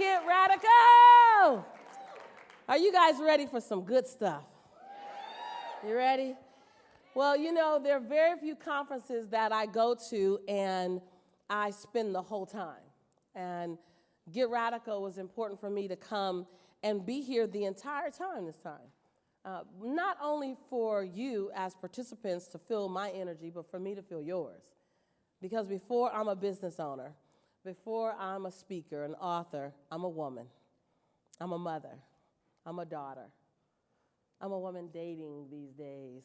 Get radical! Are you guys ready for some good stuff? You ready? Well, you know, there are very few conferences that I go to and I spend the whole time. And Get Radical was important for me to come and be here the entire time this time. Not only for you as participants to feel my energy, but for me to feel yours. Because before I'm a business owner, before I'm a speaker, an author, I'm a woman. I'm a mother. I'm a daughter. I'm a woman dating these days.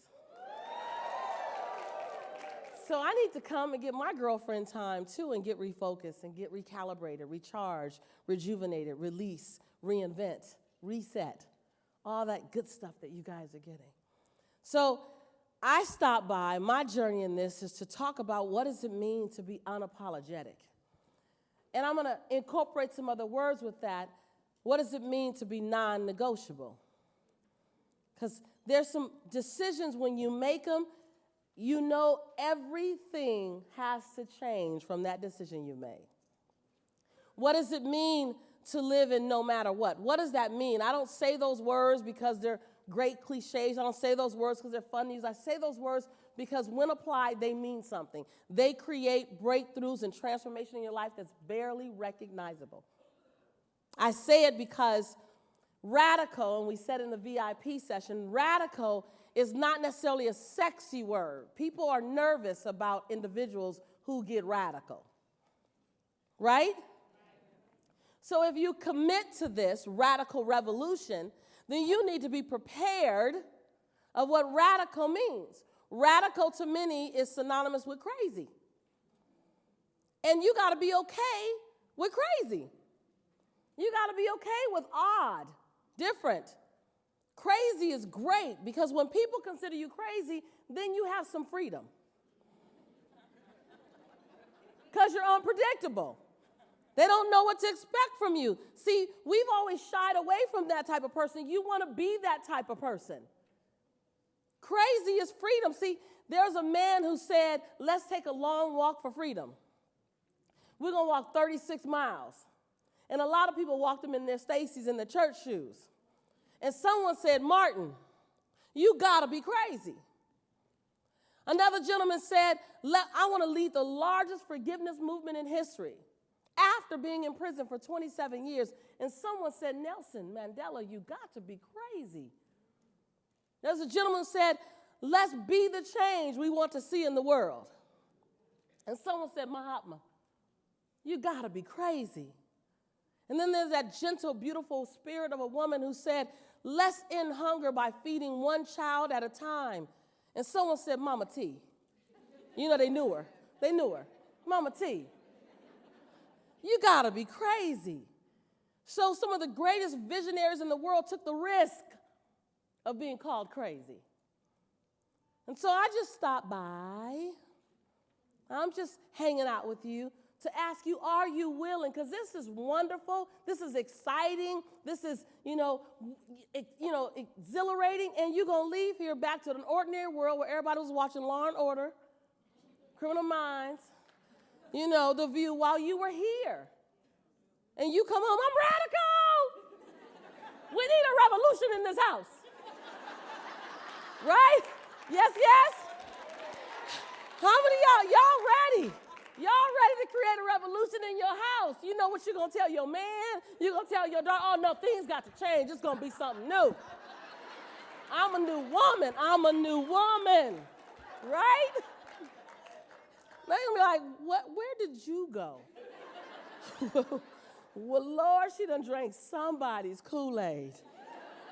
So I need to come and get my girlfriend time too and get refocused and get recalibrated, recharged, rejuvenated, release, reinvent, reset, all that good stuff that you guys are getting. So I stopped by. My journey in this is to talk about what does it mean to be unapologetic. And I'm going to incorporate some other words with that. What does it mean to be non-negotiable? Because there's some decisions when you make them, you know everything has to change from that decision you made. What does it mean to live in no matter what? What does that mean? I don't say those words because they're great cliches. I don't say those words because they're fun to use. I say those words because when applied, they mean something. They create breakthroughs and transformation in your life that's barely recognizable. I say it because radical, and we said in the VIP session, radical is not necessarily a sexy word. People are nervous about individuals who get radical, right? So if you commit to this radical revolution, then you need to be prepared of what radical means. Radical to many is synonymous with crazy. And you got to be okay with crazy. You got to be okay with odd, different. Crazy is great because when people consider you crazy, then you have some freedom. Because you're unpredictable. They don't know what to expect from you. See, we've always shied away from that type of person. You want to be that type of person. Crazy is freedom. See, there's a man who said, let's take a long walk for freedom. We're going to walk 36 miles. And a lot of people walked them in their Stacy's and their church shoes. And someone said, Martin, you got to be crazy. Another gentleman said, I want to lead the largest forgiveness movement in history after being in prison for 27 years. And someone said, Nelson Mandela, you got to be crazy. There's a gentleman who said, let's be the change we want to see in the world. And someone said, Mahatma, you got to be crazy. And then there's that gentle, beautiful spirit of a woman who said, let's end hunger by feeding one child at a time. And someone said, Mama T. You know, they knew her. They knew her. Mama T. You got to be crazy. So some of the greatest visionaries in the world took the risk of being called crazy. And so I just stopped by. I'm just hanging out with you to ask you, are you willing? Because this is wonderful. This is exciting. This is, exhilarating. And you're going to leave here back to an ordinary world where everybody was watching Law and Order, Criminal Minds, The View while you were here. And you come home, I'm radical. We need a revolution in this house. Right? Yes, yes? How many of y'all ready? Y'all ready to create a revolution in your house? You know what you're going to tell your man? You're going to tell your daughter, oh, no, things got to change. It's going to be something new. I'm a new woman. I'm a new woman. Right? They're going to be like, where did you go? Well, Lord, she done drank somebody's Kool-Aid.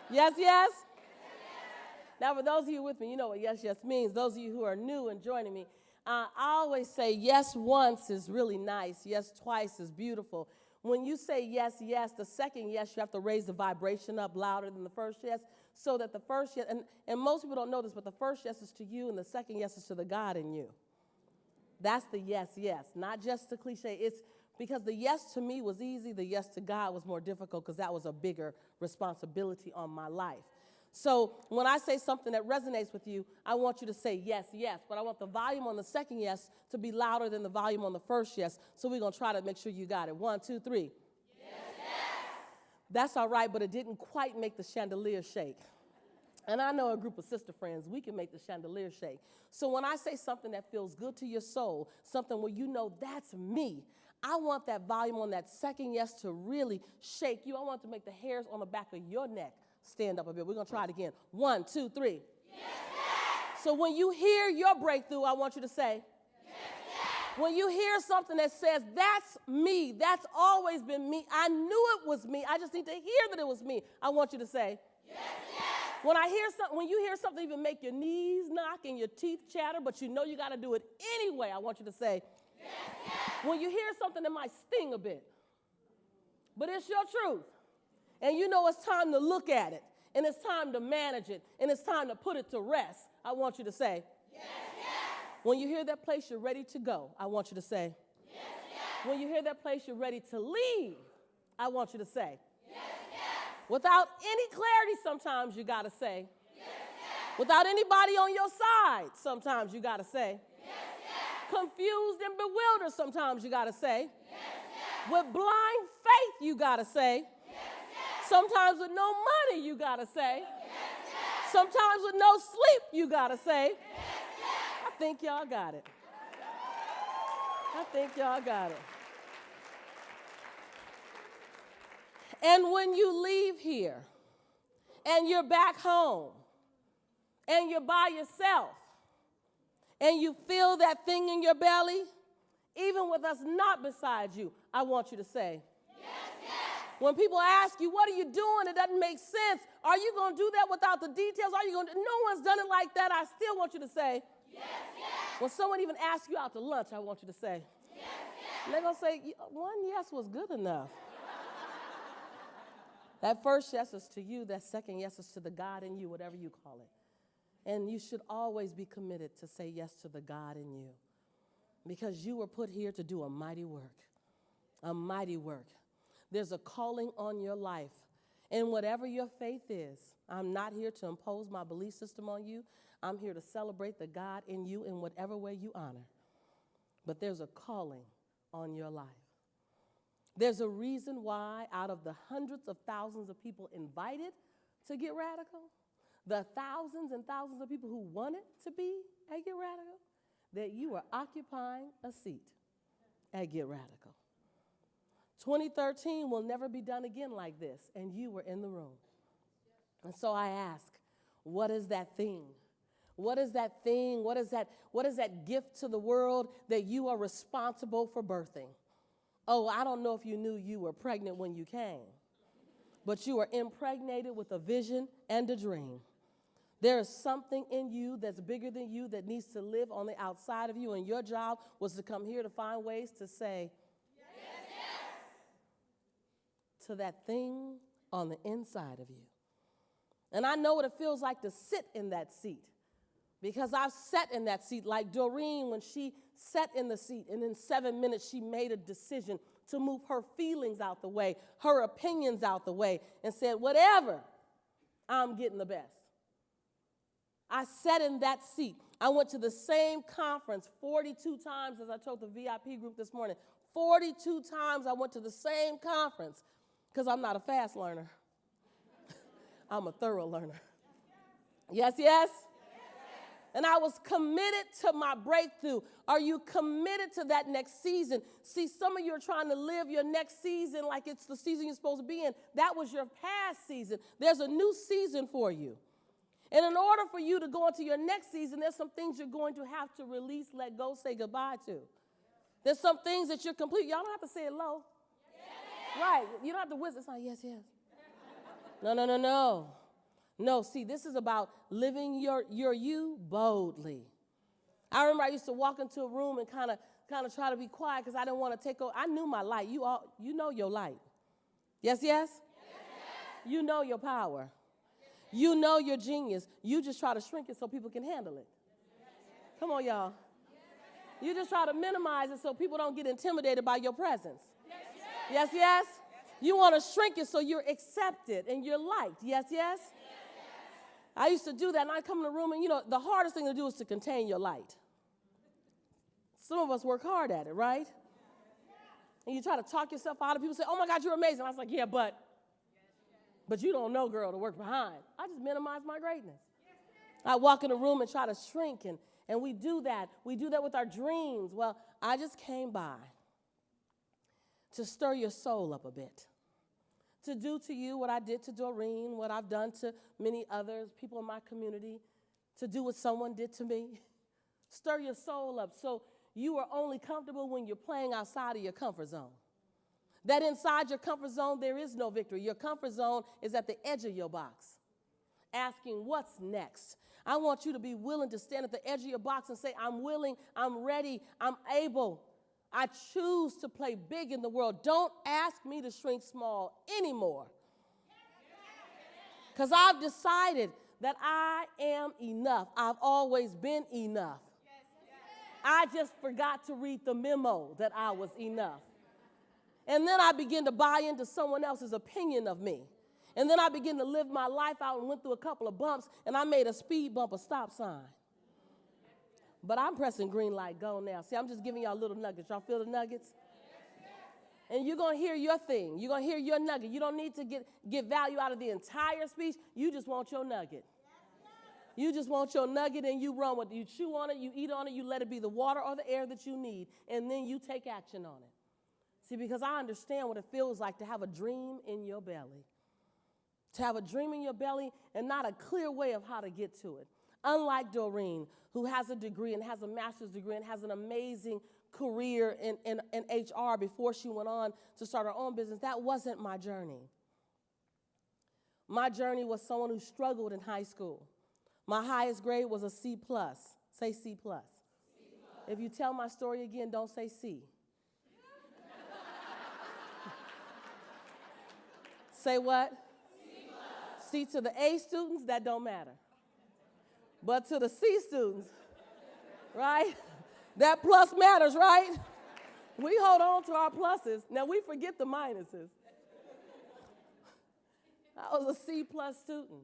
Yes, yes? Now, for those of you with me, you know what yes, yes means. Those of you who are new and joining me, I always say yes once is really nice. Yes twice is beautiful. When you say yes, yes, the second yes, you have to raise the vibration up louder than the first yes so that the first yes, and most people don't know this, but the first yes is to you and the second yes is to the God in you. That's the yes, yes, not just the cliche. It's because the yes to me was easy. The yes to God was more difficult because that was a bigger responsibility on my life. So when I say something that resonates with you, I want you to say yes, yes. But I want the volume on the second yes to be louder than the volume on the first yes. So we're going to try to make sure you got it. 1, 2, 3. Yes, yes. That's all right, but it didn't quite make the chandelier shake. And I know a group of sister friends, we can make the chandelier shake. So when I say something that feels good to your soul, something where you know that's me, I want that volume on that second yes to really shake you. I want to make the hairs on the back of your neck stand up a bit. We're going to try it again. 1, 2, 3. Yes, yes. So when you hear your breakthrough, I want you to say, yes, yes. When you hear something that says, that's me, that's always been me, I knew it was me, I just need to hear that it was me, I want you to say, yes, yes. When you hear something even make your knees knock and your teeth chatter, but you know you got to do it anyway, I want you to say, yes, yes. When you hear something that might sting a bit, but it's your truth, and you know it's time to look at it, and it's time to manage it, and it's time to put it to rest, I want you to say, yes, yes. When you hear that place you're ready to go, I want you to say, yes, yes. When you hear that place you're ready to leave, I want you to say, yes, yes. Without any clarity, sometimes you got to say, yes, yes. Without anybody on your side, sometimes you got to say, yes, yes. Confused and bewildered, sometimes you got to say, yes, yes. With blind faith, you got to say, yes, yes. Sometimes with no money, you got to say, yes, yes. Sometimes with no sleep, you got to say, yes, yes. I think y'all got it. I think y'all got it. And when you leave here and you're back home and you're by yourself and you feel that thing in your belly, even with us not beside you, I want you to say, yes, yes. When people ask you, what are you doing? It doesn't make sense. Are you going to do that without the details? Are you going to? No one's done it like that. I still want you to say, yes, yes. When someone even asks you out to lunch, I want you to say, yes, yes. They're going to say, one yes was good enough. That first yes is to you. That second yes is to the God in you, whatever you call it. And you should always be committed to say yes to the God in you, because you were put here to do a mighty work, a mighty work. There's a calling on your life. And whatever your faith is, I'm not here to impose my belief system on you. I'm here to celebrate the God in you in whatever way you honor. But there's a calling on your life. There's a reason why out of the hundreds of thousands of people invited to Get Radical, the thousands and thousands of people who wanted to be at Get Radical, that you are occupying a seat at Get Radical. 2013 will never be done again like this, and you were in the room. And so I ask, what is that thing? What is that thing? What is that gift to the world that you are responsible for birthing? Oh, I don't know if you knew you were pregnant when you came, but you are impregnated with a vision and a dream. There is something in you that's bigger than you that needs to live on the outside of you, and your job was to come here to find ways to say yes, yes, to that thing on the inside of you. And I know what it feels like to sit in that seat, because I've sat in that seat like Doreen when she sat in the seat, and in 7 minutes she made a decision to move her feelings out the way, her opinions out the way, and said, whatever, I'm getting the best. I sat in that seat. I went to the same conference 42 times, as I told the VIP group this morning. 42 times I went to the same conference, because I'm not a fast learner. I'm a thorough learner. Yes, yes? And I was committed to my breakthrough. Are you committed to that next season? See, some of you are trying to live your next season like it's the season you're supposed to be in. That was your past season. There's a new season for you. And in order for you to go into your next season, there's some things you're going to have to release, let go, say goodbye to. There's some things that you're complete. Y'all don't have to say it low. Yes. Right. You don't have to whisper. It's like, yes, yes. No. No, see, this is about living your you boldly. I remember I used to walk into a room and kind of try to be quiet because I didn't want to take over. I knew my light. You know your light. Yes, yes? Yes. You know your power. You know your genius. You just try to shrink it so people can handle it. Come on, y'all. You just try to minimize it so people don't get intimidated by your presence. Yes, yes? You want to shrink it so you're accepted and you're liked. Yes, yes? I used to do that, and I'd come in the room, and, the hardest thing to do is to contain your light. Some of us work hard at it, right? And you try to talk yourself out of people say, oh, my God, you're amazing. I was like, yeah, but. But you don't know, girl, to work behind. I just minimize my greatness. I walk in a room and try to shrink, and we do that. We do that with our dreams. Well, I just came by to stir your soul up a bit, to do to you what I did to Doreen, what I've done to many others, people in my community, to do what someone did to me. Stir your soul up so you are only comfortable when you're playing outside of your comfort zone. That inside your comfort zone, there is no victory. Your comfort zone is at the edge of your box, asking what's next. I want you to be willing to stand at the edge of your box and say, I'm willing, I'm ready, I'm able. I choose to play big in the world. Don't ask me to shrink small anymore. Because I've decided that I am enough. I've always been enough. I just forgot to read the memo that I was enough. And then I began to buy into someone else's opinion of me. And then I began to live my life out and went through a couple of bumps, and I made a speed bump a stop sign. But I'm pressing green light, go now. See, I'm just giving y'all little nuggets. Y'all feel the nuggets? And you're going to hear your thing. You're going to hear your nugget. You don't need to get value out of the entire speech. You just want your nugget. You just want your nugget, and you run with it. You chew on it, you eat on it, you let it be the water or the air that you need, and then you take action on it. See, because I understand what it feels like to have a dream in your belly. To have a dream in your belly and not a clear way of how to get to it. Unlike Doreen, who has a degree and has a master's degree and has an amazing career in HR before she went on to start her own business, that wasn't my journey. My journey was someone who struggled in high school. My highest grade was a C+. Say C+. C+. If you tell my story again, don't say C. Say what? C to the A students, that don't matter. But to the C students, right? That plus matters, right? We hold on to our pluses. Now, we forget the minuses. I was a C+ student.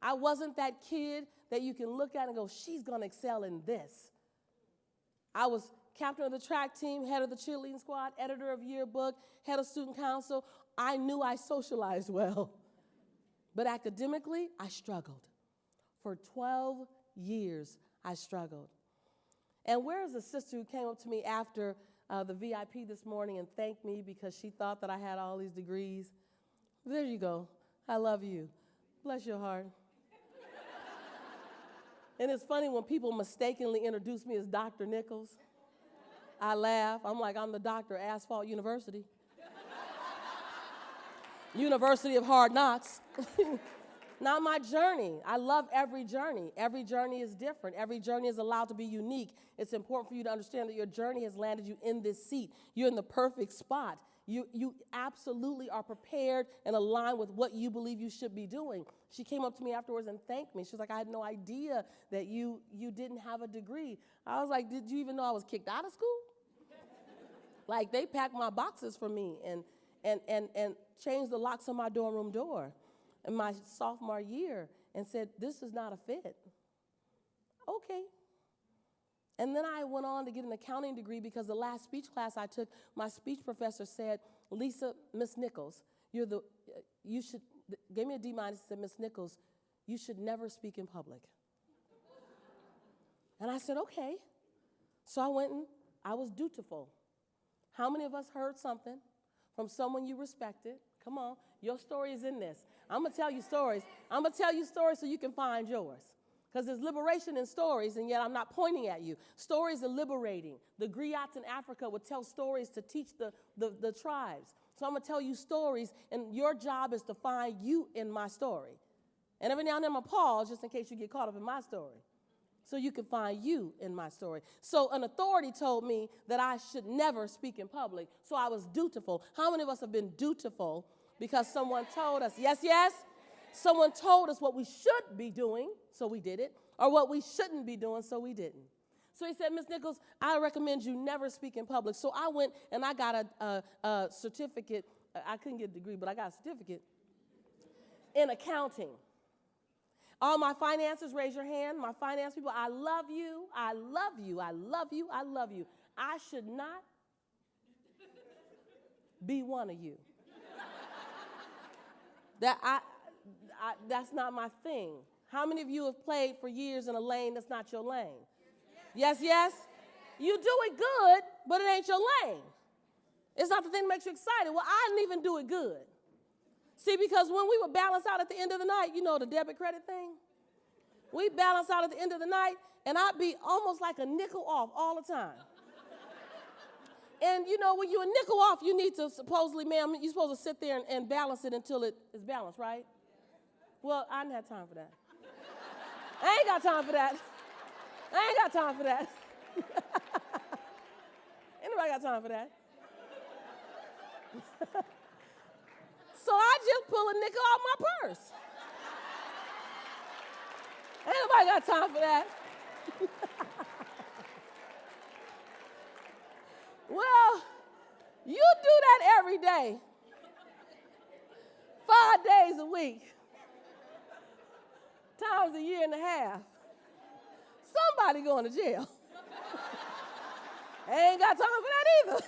I wasn't that kid that you can look at and go, she's going to excel in this. I was captain of the track team, head of the cheerleading squad, editor of yearbook, head of student council. I knew I socialized well. But academically, I struggled. For 12 years, I struggled. And where's the sister who came up to me after the VIP this morning and thanked me because she thought that I had all these degrees? There you go. I love you. Bless your heart. And it's funny when people mistakenly introduce me as Dr. Nichols. I laugh. I'm like, I'm the doctor, Asphalt University. University of Hard Knocks. Not my journey. I love every journey. Every journey is different. Every journey is allowed to be unique. It's important for you to understand that your journey has landed you in this seat. You're in the perfect spot. You absolutely are prepared and aligned with what you believe you should be doing. She came up to me afterwards and thanked me. She was like, I had no idea that you didn't have a degree. I was like, did you even know I was kicked out of school? Like, they packed my boxes for me and changed the locks on my dorm room door in my sophomore year and said, this is not a fit. Okay. And then I went on to get an accounting degree because the last speech class I took, my speech professor said, Lisa, Miss Nichols, gave me a D-, said, Miss Nichols, you should never speak in public. And I said, okay. So I went and I was dutiful. How many of us heard something from someone you respected? Come on, your story is in this. I'm going to tell you stories. I'm going to tell you stories so you can find yours. Because there's liberation in stories, and yet I'm not pointing at you. Stories are liberating. The griots in Africa would tell stories to teach the tribes. So I'm going to tell you stories, and your job is to find you in my story. And every now and then I'm going to pause just in case you get caught up in my story. So you can find you in my story. So an authority told me that I should never speak in public, so I was dutiful. How many of us have been dutiful because someone told us, yes, yes? Someone told us what we should be doing, so we did it, or what we shouldn't be doing, so we didn't. So he said, Ms. Nichols, I recommend you never speak in public. So I went and I got a certificate. I couldn't get a degree, but I got a certificate in accounting. All my finances, raise your hand. My finance people, I love you, I love you, I love you, I love you. I should not be one of you. That's not my thing. How many of you have played for years in a lane that's not your lane? Yes, yes? You do it good, but it ain't your lane. It's not the thing that makes you excited. Well, I didn't even do it good. See, because when we would balance out at the end of the night, you know the debit credit thing? We balance out at the end of the night, and I'd be almost like a nickel off all the time. And, you know, when you're a nickel off, you need to supposedly, ma'am, you're supposed to sit there and balance it until it is balanced, right? Well, I didn't have time for that. I ain't got time for that. I ain't got time for that. Anybody got time for that? So I just pull a nickel out my purse. Ain't nobody got time for that. Well, you do that every day, 5 days a week, times a year and a half. Somebody going to jail. Ain't got time for that either.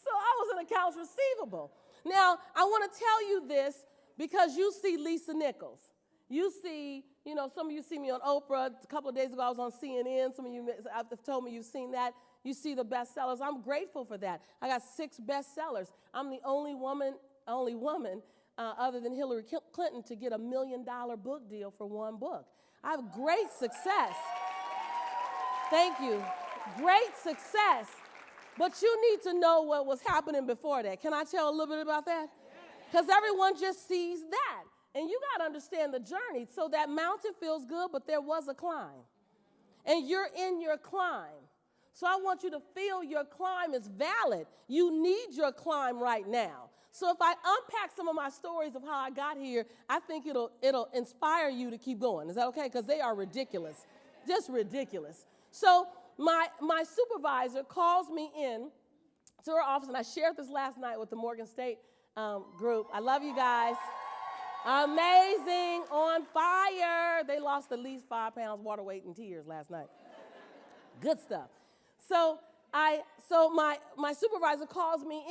So I was in accounts receivable. Now, I want to tell you this because you see Lisa Nichols. You see, you know, some of you see me on Oprah. A couple of days ago, I was on CNN. Some of you have told me you've seen that. You see the bestsellers. I'm grateful for that. I got 6 bestsellers. I'm the only woman other than Hillary Clinton to get $1 million book deal for one book. I have great success. Thank you. Great success. But you need to know what was happening before that. Can I tell a little bit about that? Because everyone just sees that. And you got to understand the journey. So that mountain feels good, but there was a climb. And you're in your climb. So I want you to feel your climb is valid. You need your climb right now. So if I unpack some of my stories of how I got here, I think it'll inspire you to keep going. Is that okay? Because they are ridiculous. Just ridiculous. So my supervisor calls me in to her office, and I shared this last night with the Morgan State group. I love you guys. Amazing, on fire. They lost at least 5 pounds water weight in tears last night. Good stuff. So my supervisor calls me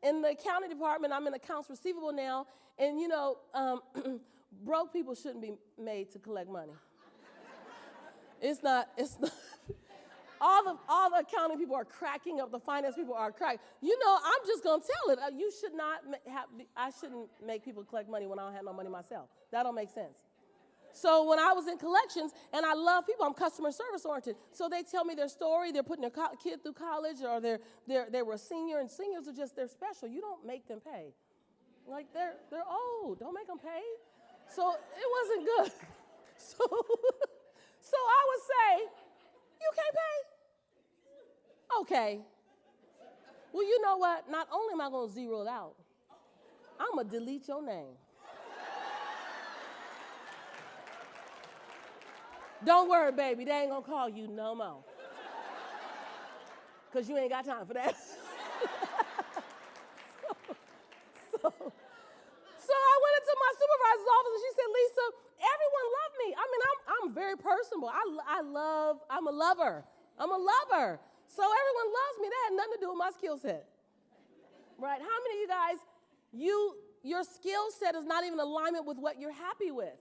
in the accounting department. I'm in accounts receivable now, and you know, broke people shouldn't be made to collect money. It's not. All the accounting people are cracking up. The finance people are cracking. You know, I'm just going to tell it. You should not I shouldn't make people collect money when I don't have no money myself. That don't make sense. So when I was in collections, and I love people, I'm customer service oriented. So they tell me their story. They're putting their kid through college, or they were a senior, and seniors are just, they're special. You don't make them pay. Like, they're old. Don't make them pay. So it wasn't good. So I would say, you can't pay? Okay. Well, you know what? Not only am I going to zero it out, I'm going to delete your name. Don't worry, baby. They ain't going to call you no more. Because you ain't got time for that. So I went into my supervisor's office, and she said, Lisa, everyone loved me. I mean, I'm very personable. I'm a lover. I'm a lover. So everyone loves me. That had nothing to do with my skill set. Right? How many of you guys, your skill set is not even in alignment with what you're happy with?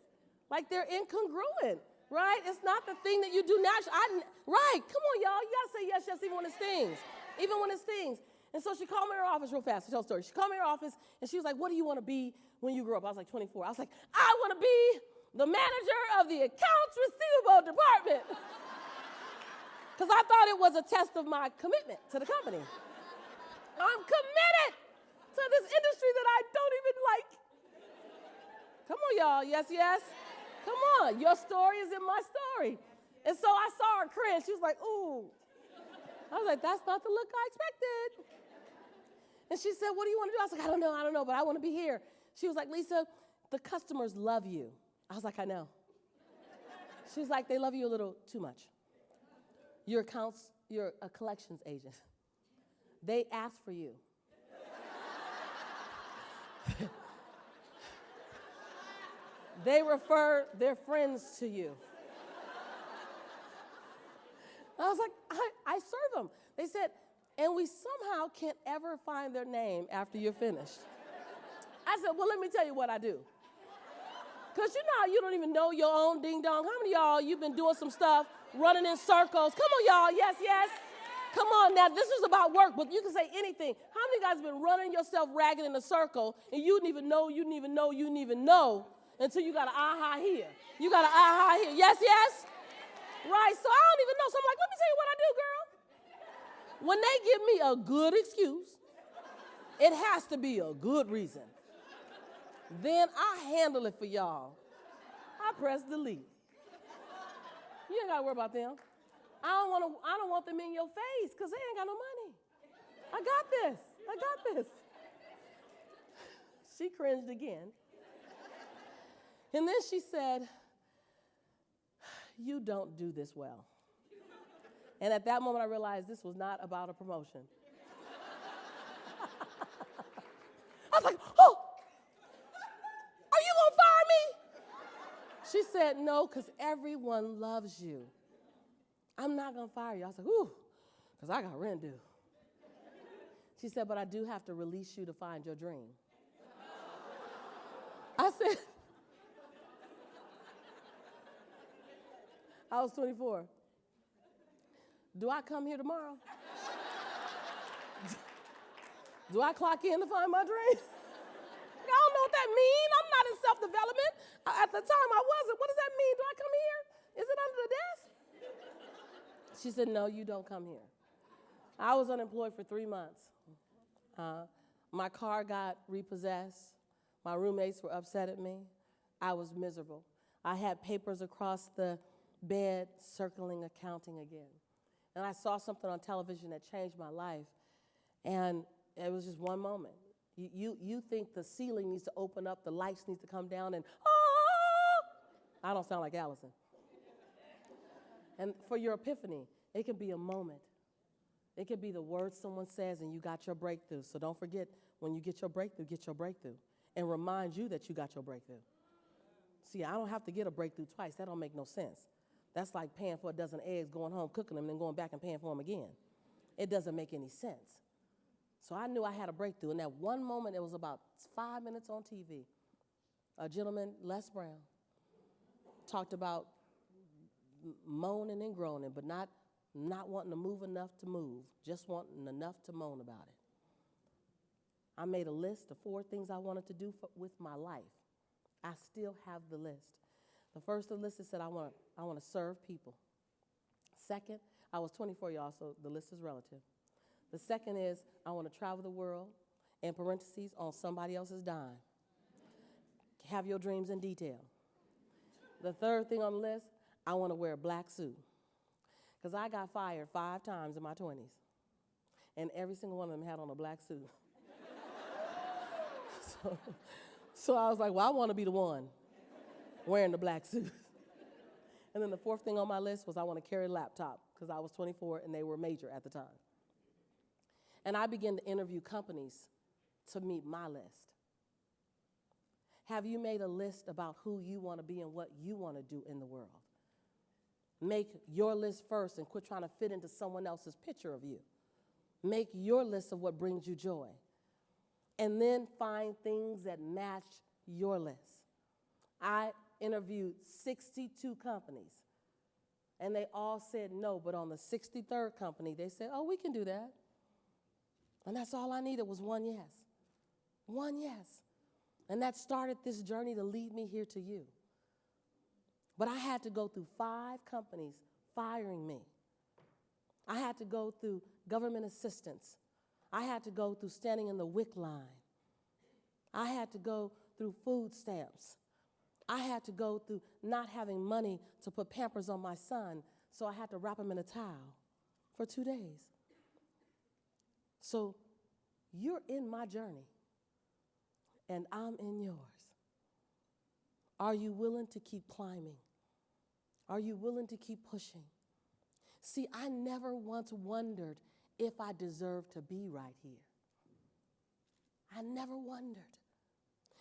Like, they're incongruent, right? It's not the thing that you do naturally. Right. Come on, y'all. You got to say yes, yes, even when it stings. Even when it stings. And so she called me in her office real fast to tell a story. She called me in her office, and she was like, what do you want to be when you grow up? I was like, 24. I was like, I want to be the manager of the accounts receivable department. Because I thought it was a test of my commitment to the company. I'm committed to this industry that I don't even like. Come on, y'all. Yes, yes. Come on. Your story is in my story. And so I saw her cringe. She was like, ooh. I was like, that's not the look I expected. And she said, what do you want to do? I was like, I don't know, but I want to be here. She was like, Lisa, the customers love you. I was like, I know. She was like, they love you a little too much. You're a collections agent. They ask for you. They refer their friends to you. I was like, I serve them. They said, And we somehow can't ever find their name after you're finished. I said, well, let me tell you what I do. Because you know how you don't even know your own ding dong. How many of y'all, you've been doing some stuff, running in circles? Come on, y'all. Yes, yes. Come on now. This is about work, but you can say anything. How many of you guys have been running yourself ragged in a circle and you didn't even know until you got an aha here. You got an aha here. Yes, yes? Right. So I don't even know. So I'm like, let me tell you what I do, girl. When they give me a good excuse, it has to be a good reason. Then I handle it for y'all. I press delete. You ain't gotta worry about them. I don't want them in your face because they ain't got no money. I got this. She cringed again. And then she said, you don't do this well. And at that moment I realized this was not about a promotion. I was like, oh, are you gonna fire me? She said, no, because everyone loves you. I'm not gonna fire you. I said, ooh, because I got rent due. She said, but I do have to release you to find your dream. I said, I was 24. Do I come here tomorrow? Do I clock in to find my dream? I don't know what that means. I'm not in self-development. At the time I wasn't. What does that mean? Do I come here? Is it under the desk? She said, no, you don't come here. I was unemployed for 3 months. My car got repossessed. My roommates were upset at me. I was miserable. I had papers across the bed circling accounting again. And I saw something on television that changed my life. And it was just one moment. You think the ceiling needs to open up, the lights need to come down, and I don't sound like Allison. And for your epiphany, it can be a moment. It could be the words someone says and you got your breakthrough. So don't forget, when you get your breakthrough. And remind you that you got your breakthrough. See, I don't have to get a breakthrough twice. That don't make no sense. That's like paying for a dozen eggs, going home, cooking them, and then going back and paying for them again. It doesn't make any sense. So I knew I had a breakthrough. In that one moment, it was about 5 minutes on TV. A gentleman, Les Brown, talked about moaning and groaning, but not wanting to move enough to move, just wanting enough to moan about it. I made a list of 4 things I wanted to do with my life. I still have the list. The first of the list is that I want to serve people. Second, I was 24, y'all, so the list is relative. The second is I want to travel the world, in parentheses, on somebody else's dime. Have your dreams in detail. The third thing on the list, I want to wear a black suit. Because I got fired 5 times in my 20s. And every single one of them had on a black suit. So I was like, well, I want to be the one wearing the black suit. And then the fourth thing on my list was I want to carry a laptop because I was 24 and they were major at the time. And I began to interview companies to meet my list. Have you made a list about who you want to be and what you want to do in the world? Make your list first and quit trying to fit into someone else's picture of you. Make your list of what brings you joy. And then find things that match your list. I interviewed 62 companies, and they all said no, but on the 63rd company, they said, oh, we can do that. And that's all I needed was one yes. One yes. And that started this journey to lead me here to you. But I had to go through 5 companies firing me. I had to go through government assistance. I had to go through standing in the WIC line. I had to go through food stamps. I had to go through not having money to put Pampers on my son, so I had to wrap him in a towel for 2 days. So you're in my journey, and I'm in yours. Are you willing to keep climbing? Are you willing to keep pushing? See, I never once wondered if I deserved to be right here. I never wondered.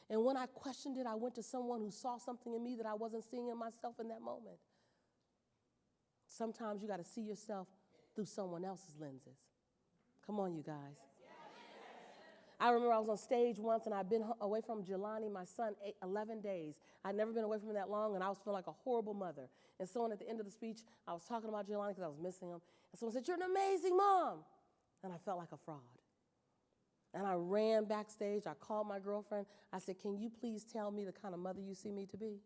And when I questioned it, I went to someone who saw something in me that I wasn't seeing in myself in that moment. Sometimes you got to see yourself through someone else's lenses. Come on, you guys. I remember I was on stage once, and I'd been away from Jelani, my son, 11 days. I'd never been away from him that long, and I was feeling like a horrible mother. And someone at the end of the speech, I was talking about Jelani because I was missing him. And someone said, "You're an amazing mom." And I felt like a fraud. And I ran backstage. I called my girlfriend. I said, "Can you please tell me the kind of mother you see me to be?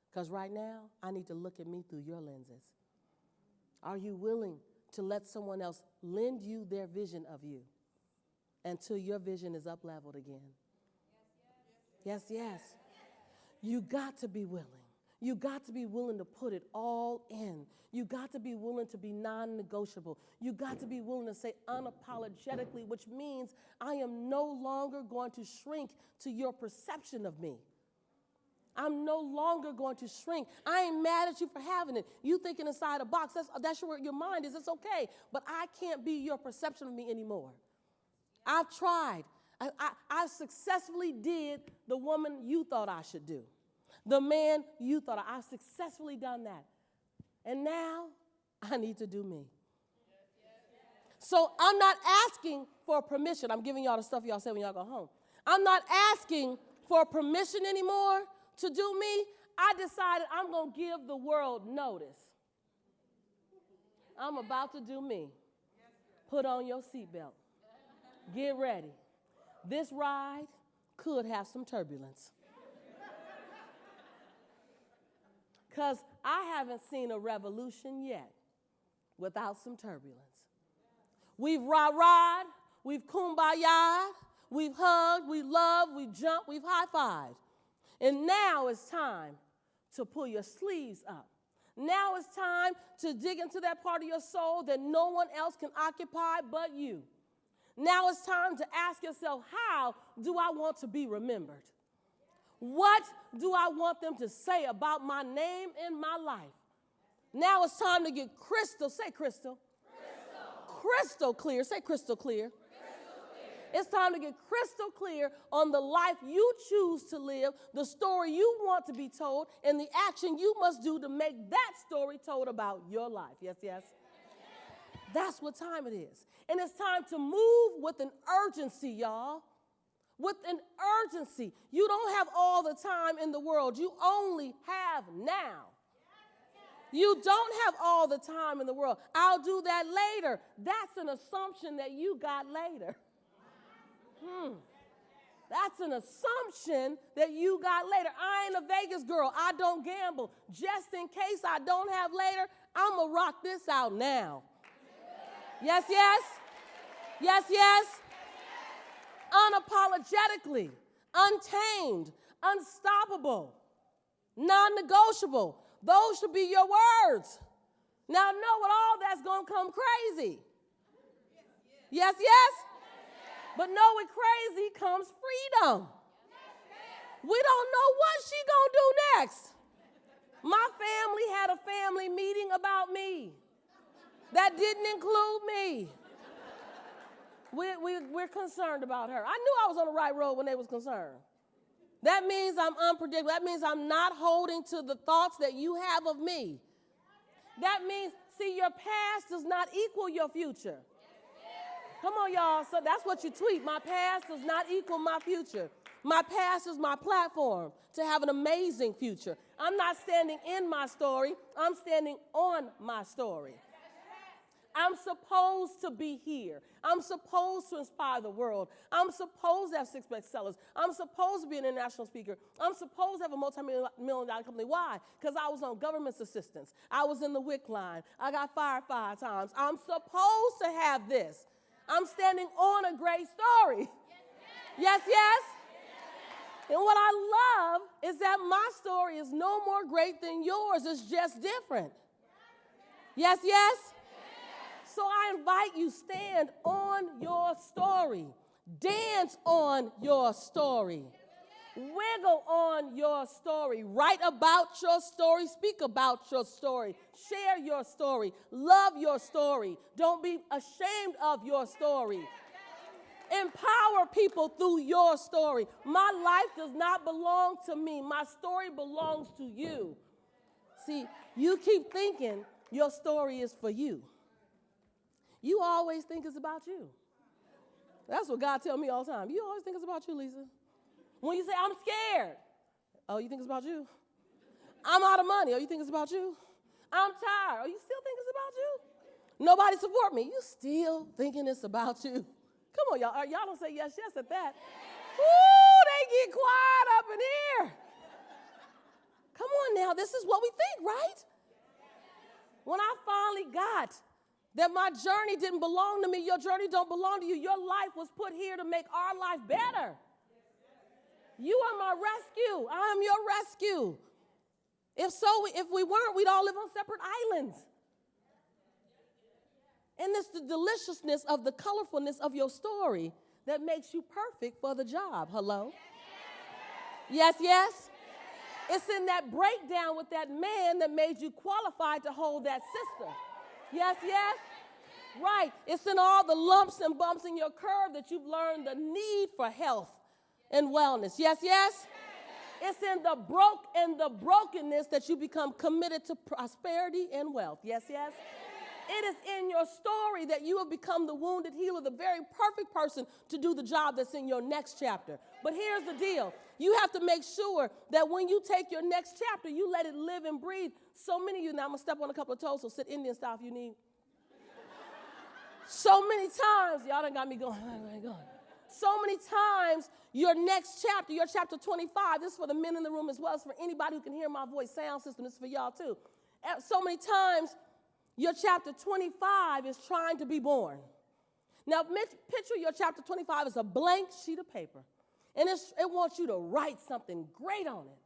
Because right now, I need to look at me through your lenses. Are you willing to let someone else lend you their vision of you until your vision is up-leveled again?" Yes, yes. You got to be willing. You got to be willing to put it all in. You got to be willing to be non-negotiable. You got to be willing to say unapologetically, which means I am no longer going to shrink to your perception of me. I'm no longer going to shrink. I ain't mad at you for having it. You thinking inside a box, that's where your mind is. It's okay. But I can't be your perception of me anymore. I've tried. I successfully did the woman you thought I should do. The man you thought I've successfully done that. And now I need to do me. So I'm not asking for permission. I'm giving y'all the stuff y'all say when y'all go home. I'm not asking for permission anymore to do me. I decided I'm going to give the world notice. I'm about to do me. Put on your seatbelt. Get ready. This ride could have some turbulence. Because I haven't seen a revolution yet without some turbulence. We've rah-rahed, we've kumbaya, we've hugged, we've loved, we've jumped, we've high-fived. And now it's time to pull your sleeves up. Now it's time to dig into that part of your soul that no one else can occupy but you. Now it's time to ask yourself, how do I want to be remembered? What do I want them to say about my name in my life? Now it's time to get crystal, say crystal. Crystal clear, say crystal clear. It's time to get crystal clear on the life you choose to live, the story you want to be told, and the action you must do to make that story told about your life. Yes, yes? That's what time it is. And it's time to move with an urgency, y'all. With an urgency. You don't have all the time in the world. You only have now. You don't have all the time in the world. I'll do that later. That's an assumption that you got later. That's an assumption that you got later. I ain't a Vegas girl. I don't gamble. Just in case I don't have later, I'm going to rock this out now. Yes, yes? Yes, yes? Unapologetically, untamed, unstoppable, non-negotiable. Those should be your words. Now know what all that's going to come crazy. Yes, yes? But know with crazy comes freedom. We don't know what she going to do next. My family had a family meeting about me. That didn't include me. We're concerned about her. I knew I was on the right road when they was concerned. That means I'm unpredictable. That means I'm not holding to the thoughts that you have of me. That means, see, your past does not equal your future. Come on, y'all. So that's what you tweet. My past does not equal my future. My past is my platform to have an amazing future. I'm not standing in my story. I'm standing on my story. I'm supposed to be here. I'm supposed to inspire the world. I'm supposed to have 6 bestsellers. I'm supposed to be an international speaker. I'm supposed to have a multi-million-dollar company. Why? Because I was on government's assistance. I was in the WIC line. I got fired 5 times. I'm supposed to have this. I'm standing on a great story. Yes, yes? And what I love is that my story is no more great than yours. It's just different. Yes, yes? So I invite you, stand on your story. Dance on your story. Wiggle on your story. Write about your story. Speak about your story. Share your story. Love your story. Don't be ashamed of your story. Empower people through your story. My life does not belong to me. My story belongs to you. See, you keep thinking your story is for you. You always think it's about you. That's what God tells me all the time. You always think it's about you, Lisa. When you say, I'm scared. Oh, you think it's about you? I'm out of money. Oh, you think it's about you? I'm tired. Oh, you still think it's about you? Nobody support me. You still thinking it's about you? Come on, y'all. Y'all don't say yes at that. Ooh, they get quiet up in here. Come on now. This is what we think, right? When I finally got that my journey didn't belong to me, your journey don't belong to you. Your life was put here to make our life better. You are my rescue. I am your rescue. If we weren't, we'd all live on separate islands. And it's the deliciousness of the colorfulness of your story that makes you perfect for the job. Hello? Yes, yes? It's in that breakdown with that man that made you qualified to hold that sister. Yes, yes? Right. It's in all the lumps and bumps in your curve that you've learned the need for health and wellness. Yes, yes? It's in the brokenness that you become committed to prosperity and wealth. Yes, yes? It is in your story that you have become the wounded healer, the very perfect person to do the job that's in your next chapter. But here's the deal. You have to make sure that when you take your next chapter, you let it live and breathe. So many of you, now I'm going to step on a couple of toes, so sit Indian style if you need. So many times, y'all done got me going. So many times, your next chapter, your chapter 25, this is for the men in the room as well as for anybody who can hear my voice, sound system, this is for y'all too. So many times, your chapter 25 is trying to be born. Now, picture your chapter 25 as a blank sheet of paper, and it wants you to write something great on it.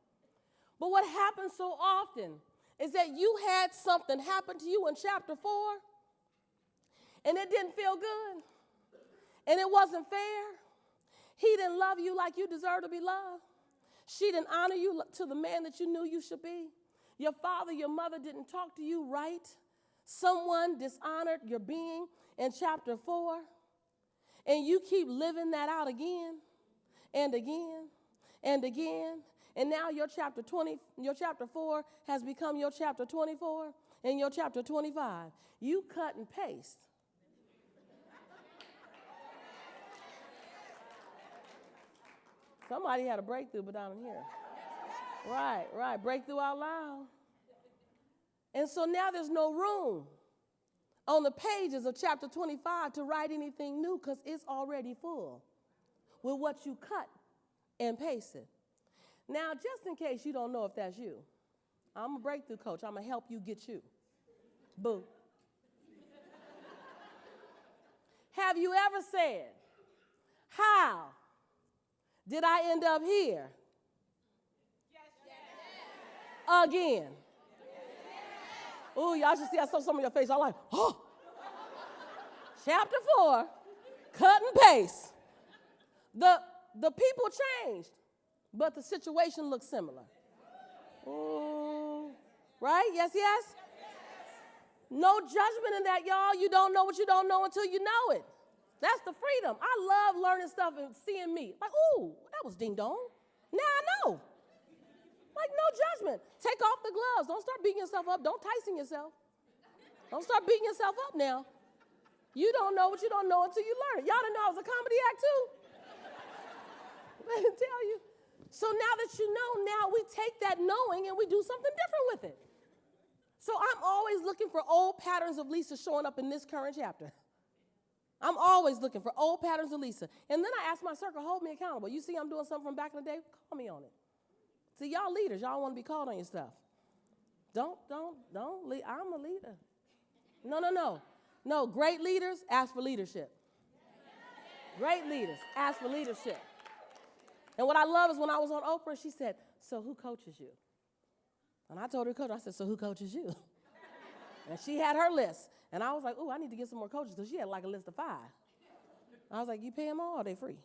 But what happens so often is that you had something happen to you in chapter 4, and it didn't feel good, and it wasn't fair. He didn't love you like you deserve to be loved. She didn't honor you to the man that you knew you should be. Your father, your mother didn't talk to you right. Someone dishonored your being in chapter 4, and you keep living that out again and again and again. And now your chapter 4 has become your chapter 24 and your chapter 25. You cut and paste. Somebody had a breakthrough, but down in here. Right. Breakthrough out loud. And so now there's no room on the pages of chapter 25 to write anything new because it's already full with what you cut and pasted. Now, just in case you don't know if that's you, I'm a breakthrough coach. I'm going to help you get you. Boo. Have you ever said, how did I end up here? Yes. Again. Ooh, y'all should see I saw some of your face. I'm like, oh. Chapter 4, cut and paste. The people changed, but the situation looks similar. Ooh. Right? Yes, yes? No judgment in that, y'all. You don't know what you don't know until you know it. That's the freedom. I love learning stuff and seeing me. Like, ooh, that was ding dong. Now I know. Like, no judgment. Take off the gloves. Don't start beating yourself up. Don't Tyson yourself. Don't start beating yourself up now. You don't know what you don't know until you learn it. Y'all didn't know I was a comedy act too. Let me tell you. So now that you know, now we take that knowing and we do something different with it. So I'm always looking for old patterns of Lisa showing up in this current chapter. I'm always looking for old patterns of Lisa. And then I ask my circle, hold me accountable. You see I'm doing something from back in the day? Call me on it. See, y'all leaders, y'all want to be called on your stuff. Don't lead. I'm a leader. No, great leaders ask for leadership. Great leaders ask for leadership. And what I love is when I was on Oprah, she said, so who coaches you? And I told her coach, I said, so who coaches you? And she had her list. And I was like, ooh, I need to get some more coaches because she had like a list of 5. I was like, you pay them all or are they free?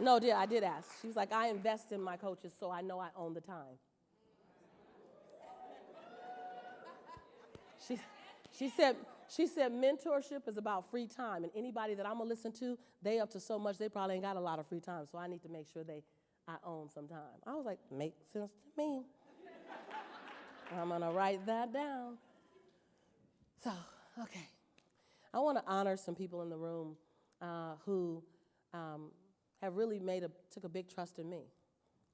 No, I did ask. She was like, I invest in my coaches so I know I own the time. She said mentorship is about free time, and anybody that I'm going to listen to, they up to so much, they probably ain't got a lot of free time, so I need to make sure I own some time. I was like, makes sense to me. I'm going to write that down. So, okay. I want to honor some people in the room who have really took a big trust in me.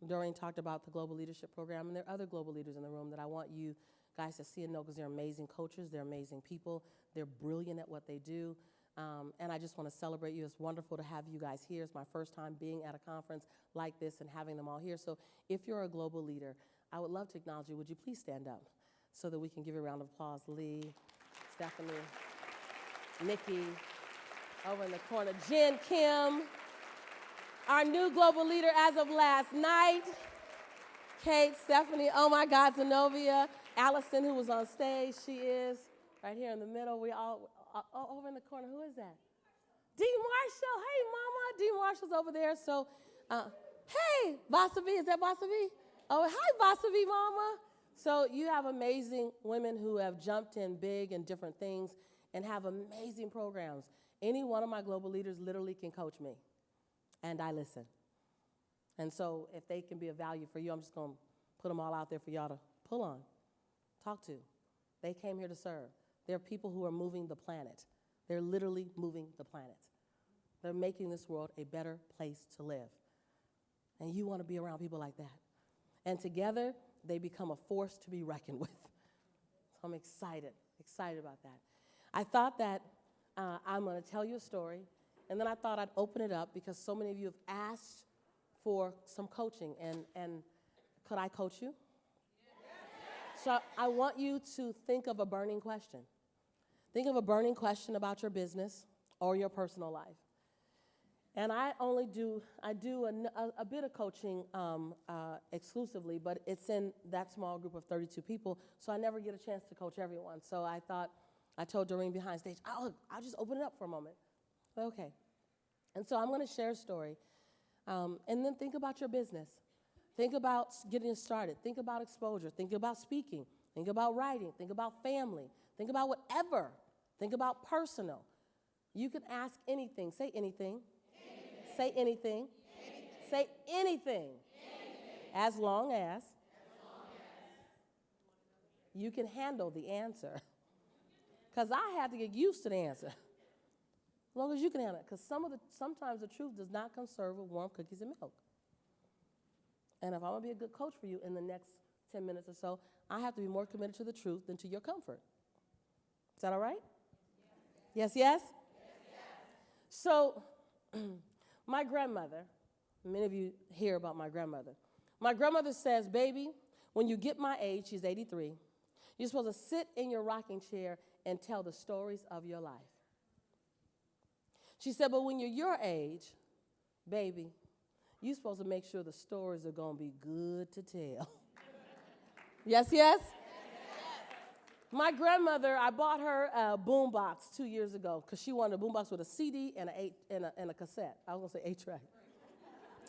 Doreen talked about the Global Leadership Program, and there are other global leaders in the room that I want you guys to see and know, because they're amazing coaches, they're amazing people, they're brilliant at what they do, and I just want to celebrate you. It's wonderful to have you guys here. It's my first time being at a conference like this and having them all here. So if you're a global leader, I would love to acknowledge you. Would you please stand up so that we can give you a round of applause? Lee, Stephanie, Nikki, over in the corner, Jen, Kim, our new global leader as of last night, Kate, Stephanie, oh my God, Zenobia, Allison, who was on stage, she is right here in the middle. We all, over in the corner, who is that? D. Marshall, hey mama, D. Marshall's over there. So, hey, Vasavi, is that Vasavi? Oh, hi Vasavi, mama. So you have amazing women who have jumped in big and different things and have amazing programs. Any one of my global leaders literally can coach me, and I listen. And so if they can be of value for you, I'm just going to put them all out there for y'all to pull on, talk to. They came here to serve. They're people who are moving the planet. They're literally moving the planet. They're making this world a better place to live. And you want to be around people like that. And together, they become a force to be reckoned with. So I'm excited about that. I thought that I'm going to tell you a story, and then I thought I'd open it up because so many of you have asked for some coaching, and could I coach you? Yes. So I want you to think of a burning question. Think of a burning question about your business or your personal life. And I do a bit of coaching exclusively, but it's in that small group of 32 people, so I never get a chance to coach everyone. So I told Doreen behind stage, I'll just open it up for a moment. Okay. And so I'm going to share a story. And then think about your business. Think about getting started. Think about exposure. Think about speaking. Think about writing. Think about family. Think about whatever. Think about personal. You can ask anything. Say anything. Say anything. Say anything. As long as you can handle the answer. Because I had to get used to the answer. As long as you can handle it. Because sometimes the truth does not come served with warm cookies and milk. And if I'm going to be a good coach for you in the next 10 minutes or so, I have to be more committed to the truth than to your comfort. Is that all right? Yes, yes? So, my grandmother, many of you hear about my grandmother. My grandmother says, baby, when you get my age, she's 83, you're supposed to sit in your rocking chair and tell the stories of your life. She said, but when you're your age, baby, you're supposed to make sure the stories are going to be good to tell. Yes, yes? My grandmother, I bought her a boombox 2 years ago because she wanted a boombox with a CD and a cassette. I was going to say 8-track.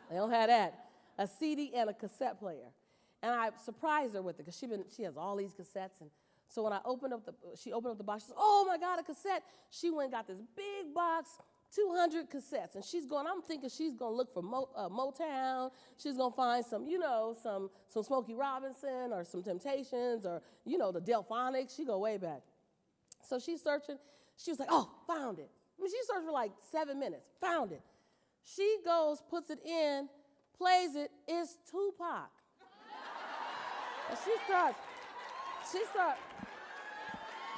They don't have that. A CD and a cassette player. And I surprised her with it because she has all these cassettes. And so when she opened up the box, she said, oh my God, a cassette. She went and got this big box, 200 cassettes. And I'm thinking she's going to look for Motown. She's going to find some Smokey Robinson or some Temptations or, the Delphonics. She go way back. So she's searching. She was like, oh, found it. She searched for like 7 minutes. Found it. She goes, puts it in, plays it. It's Tupac. And she starts.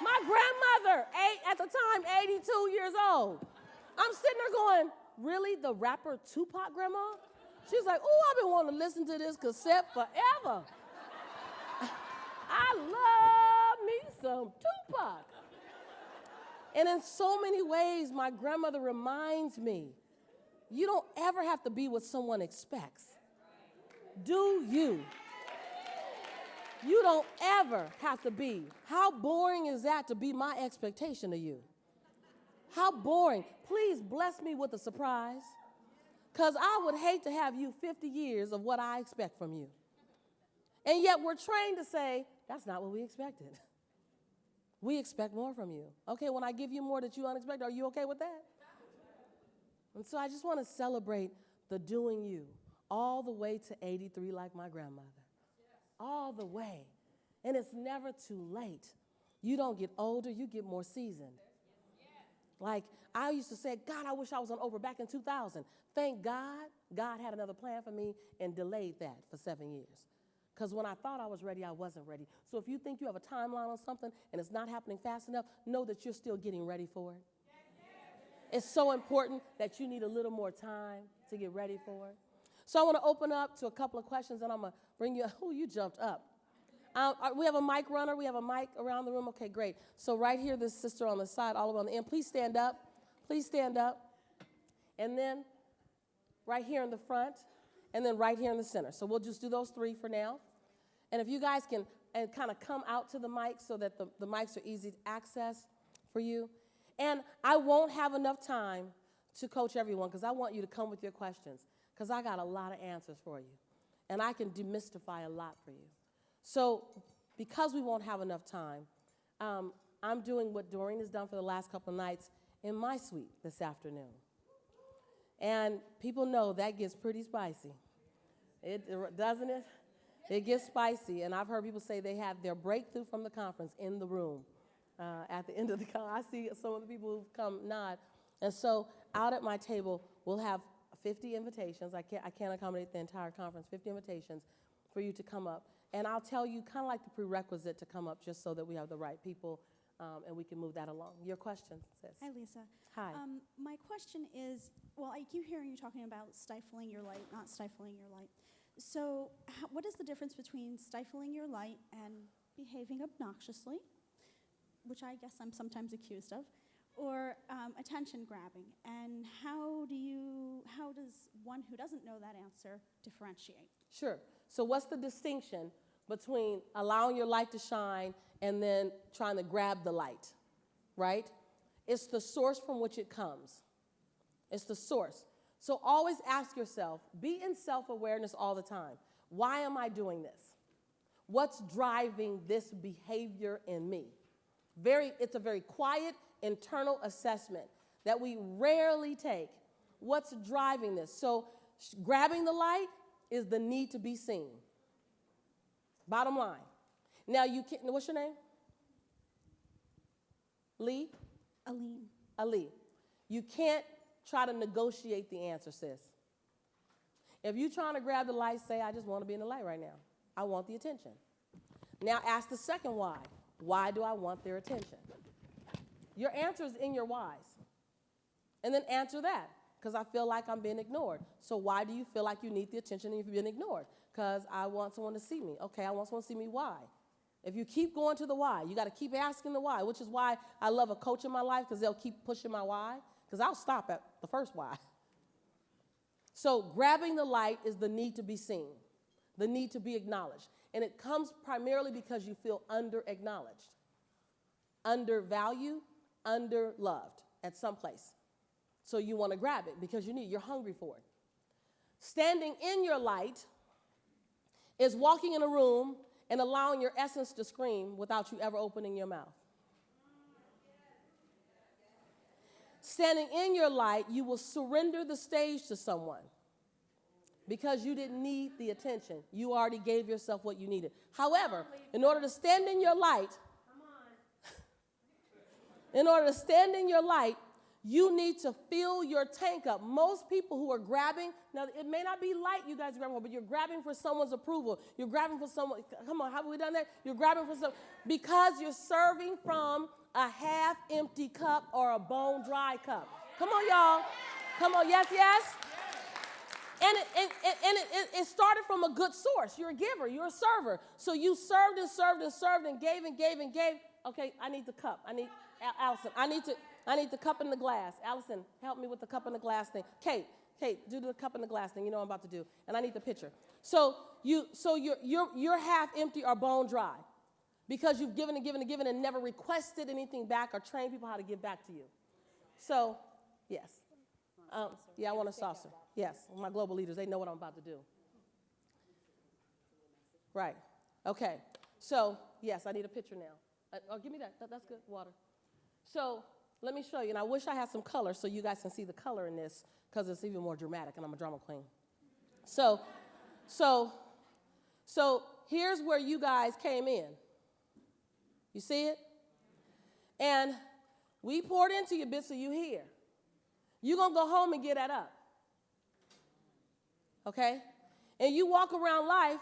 My grandmother, at the time, 82 years old. I'm sitting there going, really, the rapper Tupac, Grandma? She's like, oh, I've been wanting to listen to this cassette forever. I love me some Tupac. And in so many ways, my grandmother reminds me, you don't ever have to be what someone expects. Do you? You don't ever have to be. How boring is that to be my expectation of you? How boring. Please bless me with a surprise, because I would hate to have you 50 years of what I expect from you. And yet we're trained to say, that's not what we expected. We expect more from you. Okay, when I give you more that you unexpected, are you okay with that? And so I just want to celebrate the doing you all the way to 83 like my grandmother. All the way. And it's never too late. You don't get older, you get more seasoned. Like, I used to say, God, I wish I was on Oprah back in 2000. Thank God, God had another plan for me and delayed that for 7 years. Because when I thought I was ready, I wasn't ready. So if you think you have a timeline on something and it's not happening fast enough, know that you're still getting ready for it. It's so important that you need a little more time to get ready for it. So I want to open up to a couple of questions, and I'm going to bring you, oh, you jumped up. We have a mic runner. We have a mic around the room. Okay, great. So right here, this sister on the side, all the way on the end. Please stand up. Please stand up. And then right here in the front, and then right here in the center. So we'll just do those three for now. And if you guys can kind of come out to the mic so that the mics are easy to access for you. And I won't have enough time to coach everyone because I want you to come with your questions because I got a lot of answers for you. And I can demystify a lot for you. So because we won't have enough time, I'm doing what Doreen has done for the last couple of nights in my suite this afternoon. And people know that gets pretty spicy. Doesn't it? It gets spicy. And I've heard people say they had their breakthrough from the conference in the room at the end of the conference. I see some of the people who've come nod. And so out at my table, we'll have 50 invitations. I can't accommodate the entire conference, 50 invitations for you to come up. And I'll tell you kind of like the prerequisite to come up just so that we have the right people and we can move that along. Your question, sis. Hi, Lisa. Hi. My question is, well, I keep hearing you talking about stifling your light, not stifling your light. So what is the difference between stifling your light and behaving obnoxiously, which I guess I'm sometimes accused of, or attention grabbing? And how does one who doesn't know that answer differentiate? Sure. So what's the distinction between allowing your light to shine and then trying to grab the light, right? It's the source from which it comes. It's the source. So always ask yourself, be in self-awareness all the time. Why am I doing this? What's driving this behavior in me? It's a very quiet internal assessment that we rarely take. What's driving this? So grabbing the light is the need to be seen. Bottom line. Now you can, what's your name? Lee? Aline. Ali. You can't try to negotiate the answer, sis. If you're trying to grab the light, say, I just want to be in the light right now. I want the attention. Now ask the second why. Why do I want their attention? Your answer is in your whys. And then answer that. Because I feel like I'm being ignored. So why do you feel like you need the attention and you've been ignored? Because I want someone to see me. Okay, I want someone to see me. Why? If you keep going to the why, you got to keep asking the why, which is why I love a coach in my life because they'll keep pushing my why. Because I'll stop at the first why. So grabbing the light is the need to be seen, the need to be acknowledged. And it comes primarily because you feel under-acknowledged, undervalued, under-loved at some place. So you want to grab it because you're hungry for it. Standing in your light is walking in a room and allowing your essence to scream without you ever opening your mouth. Standing in your light, you will surrender the stage to someone because you didn't need the attention. You already gave yourself what you needed. However, in order to stand in your light, you need to fill your tank up. Most people who are grabbing, now it may not be light you guys are grabbing for, but you're grabbing for someone's approval. You're grabbing for someone, come on, haven't we done that? You're grabbing for some, because you're serving from a half-empty cup or a bone-dry cup. Come on, y'all. Come on, yes, yes? And it started from a good source. You're a giver. You're a server. So you served and served and served and gave and gave and gave. Okay, I need the cup. Allison, I need the cup and the glass. Allison, help me with the cup and the glass thing. Kate, do the cup and the glass thing. You know what I'm about to do. And I need the pitcher. So you're half empty or bone dry because you've given and given and given and never requested anything back or trained people how to give back to you. So, yes. Yeah, I want a saucer. Yes, my global leaders, they know what I'm about to do. Right. Okay. So, yes, I need a pitcher now. Give me that. That's good. Water. So, let me show you. And I wish I had some color so you guys can see the color in this because it's even more dramatic, and I'm a drama queen. So here's where you guys came in. You see it? And We poured into you bits so you here. You're going to go home and get that up. Okay? And you walk around life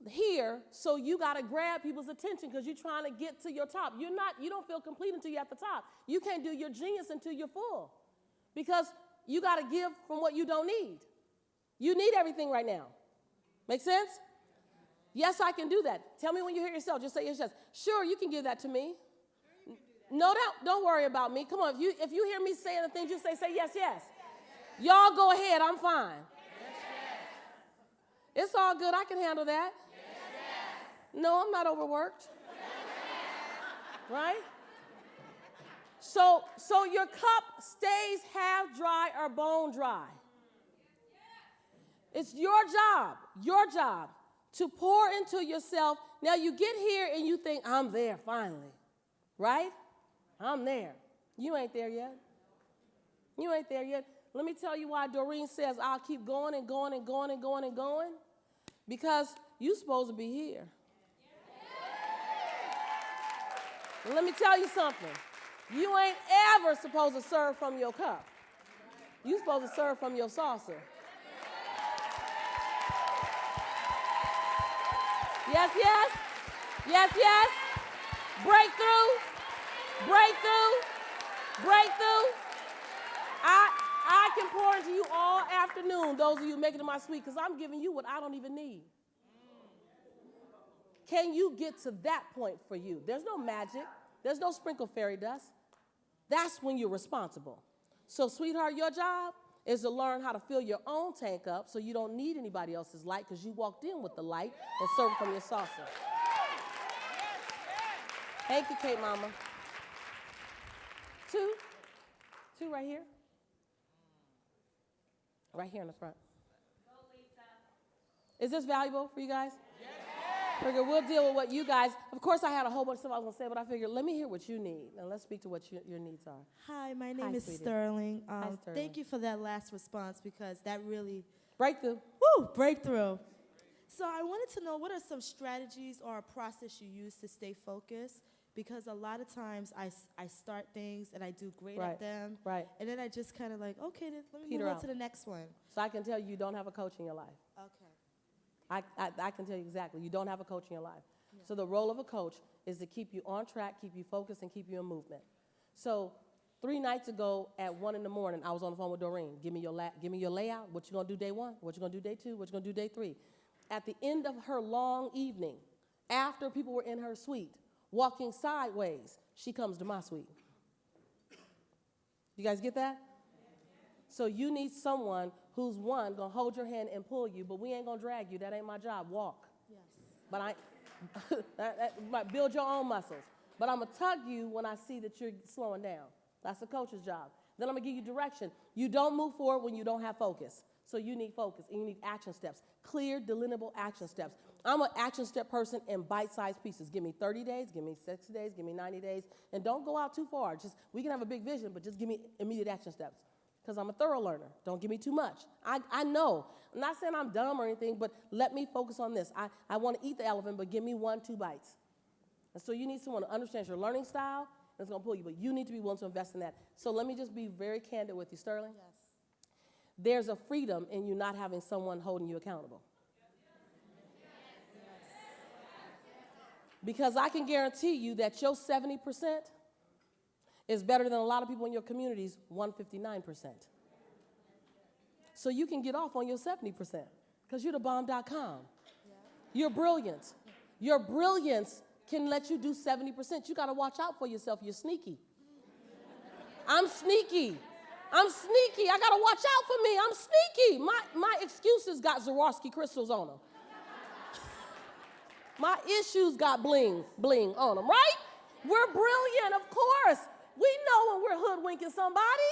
here, so you got to grab people's attention because you're trying to get to your top. You don't feel complete until you're at the top. You can't do your genius until you're full because you got to give from what you don't need. You need everything right now. Make sense? Yes, I can do that. Tell me when you hear yourself. Just say yes, yes. Sure, you can give that to me. No, don't worry about me. Come on, if you hear me saying the things you say yes, yes. Y'all go ahead. I'm fine. It's all good. I can handle that. No, I'm not overworked. Right? So your cup stays half dry or bone dry. It's your job to pour into yourself. Now you get here and you think, I'm there finally. Right? I'm there. You ain't there yet. You ain't there yet. Let me tell you why Doreen says I'll keep going and going and going and going and going. Because you're supposed to be here. And let me tell you something. You ain't ever supposed to serve from your cup. You're supposed to serve from your saucer. Yes, yes. Yes, yes. Breakthrough. Breakthrough. Breakthrough. I can pour into you all afternoon, those of you making it my suite, because I'm giving you what I don't even need. Can you get to that point for you? There's no magic. There's no sprinkle fairy dust. That's when you're responsible. So, sweetheart, your job is to learn how to fill your own tank up so you don't need anybody else's light because you walked in with the light and served from your saucer. Thank you, Kate Mama. Two right here. Right here in the front. Go, Lisa. Is this valuable for you guys? Yes. Figure we'll deal with what you guys, of course I had a whole bunch of stuff I was going to say, but I figured let me hear what you need, and let's speak to what your needs are. Hi, my name Hi, is sweetie. Sterling. Hi, Sterling. Thank you for that last response because that really, breakthrough. So I wanted to know what are some strategies or a process you use to stay focused? Because a lot of times I start things and I do great at them. Right. And then I just kind of like, okay, then let me Peter move on out. to the next one. So I can tell you don't have a coach in your life. Okay. I can tell you exactly. You don't have a coach in your life. Yeah. So the role of a coach is to keep you on track, keep you focused, and keep you in movement. So 3 nights ago at 1 in the morning, I was on the phone with Doreen. Give me your layout. What you gonna do day 1? What you gonna do day 2? What you gonna do day 3? At the end of her long evening, after people were in her suite, walking sideways, she comes to my suite. You guys get that? So you need someone who's one, gonna hold your hand and pull you, but we ain't gonna drag you. That ain't my job. Walk. Yes. But that build your own muscles. But I'm gonna tug you when I see that you're slowing down. That's the coach's job. Then I'm gonna give you direction. You don't move forward when you don't have focus. So you need focus and you need action steps. Clear, delineable action steps. I'm an action step person in bite-sized pieces. Give me 30 days, give me 60 days, give me 90 days, and don't go out too far. We can have a big vision, but just give me immediate action steps. Because I'm a thorough learner. Don't give me too much. I know. I'm not saying I'm dumb or anything, but let me focus on this. I want to eat the elephant, but give me 1-2 bites. And so you need someone who understands your learning style and is going to pull you, but you need to be willing to invest in that. So let me just be very candid with you, Sterling. Yes. There's a freedom in you not having someone holding you accountable. Because I can guarantee you that your 70% is better than a lot of people in your community's 159%. So you can get off on your 70% because you're the bomb.com. Yeah. You're brilliant. Your brilliance can let you do 70%. You got to watch out for yourself. You're sneaky. I'm sneaky. I got to watch out for me. I'm sneaky. My excuses got Swarovski crystals on them. My issues got bling on them, right? We're brilliant, of course. We know when we're hoodwinking somebody.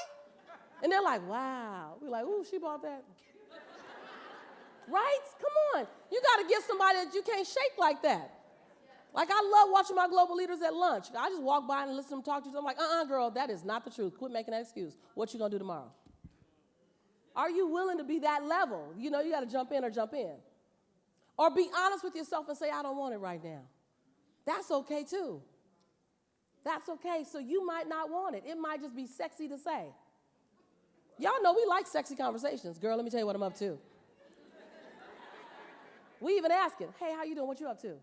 And they're like, wow. We're like, ooh, she bought that. Right? Come on. You got to get somebody that you can't shake like that. Like, I love watching my global leaders at lunch. I just walk by and listen to them talk to you. I'm like, girl, that is not the truth. Quit making that excuse. What you going to do tomorrow? Are you willing to be that level? You know, you got to jump in or jump in. Or be honest with yourself and say, I don't want it right now. That's okay, too. That's okay. So you might not want it. It might just be sexy to say. Y'all know we like sexy conversations. Girl, let me tell you what I'm up to. We even ask it, hey, how you doing? What you up to?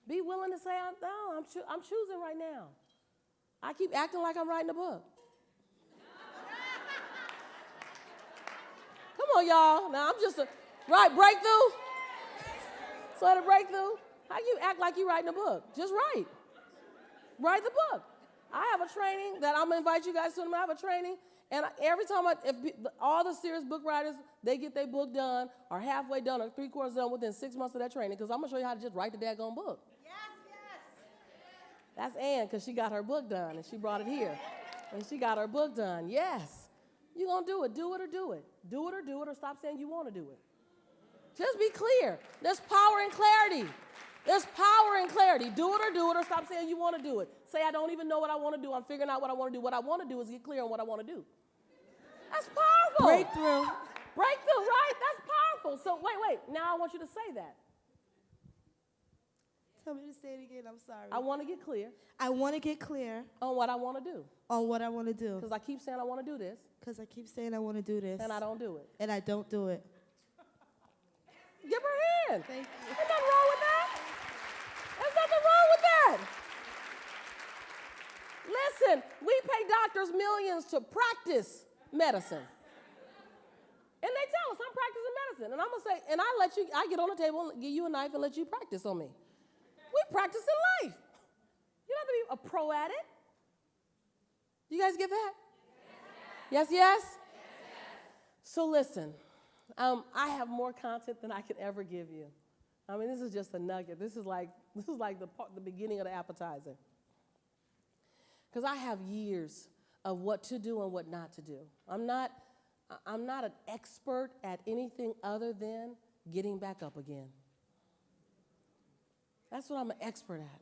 Be willing to say, no, I'm choosing right now. I keep acting like I'm writing a book. Come on, y'all. Now I'm just breakthrough. So at a breakthrough, how you act like you writing a book? Just write. Write the book. I have a training that I'm gonna invite you guys to. I have a training, and every time all the serious book writers, they get their book done, or halfway done, or 3/4 done within 6 months of that training, because I'm gonna show you how to just write the daggone book. That's Ann, because she got her book done, and she brought it here. And she got her book done. Yes. You're going to do it. Do it or do it. Do it or do it, or stop saying you want to do it. Just be clear. There's power in clarity. There's power in clarity. Do it or stop saying you want to do it. Say, I don't even know what I want to do. I'm figuring out what I want to do. What I want to do is get clear on what I want to do. That's powerful. Breakthrough. Breakthrough, right? That's powerful. So wait. Now I want you to say that. Tell me to say it again. I'm sorry. I want to get clear. I want to get clear on what I want to do. On what I want to do. Because I keep saying I want to do this. Because I keep saying I want to do this. And I don't do it. And I don't do it. Give her a hand. Thank you. There's nothing wrong with that. There's nothing wrong with that. Listen, we pay doctors millions to practice medicine. And they tell us, I'm practicing medicine. And I'm going to say, and I get on the table and give you a knife and let you practice on me. We practice in life. You don't have to be a pro at it. You guys get that? Yes? So listen, I have more content than I could ever give you. I mean, this is just a nugget. This is like the beginning of the appetizer. Because I have years of what to do and what not to do. I'm not an expert at anything other than getting back up again. That's what I'm an expert at.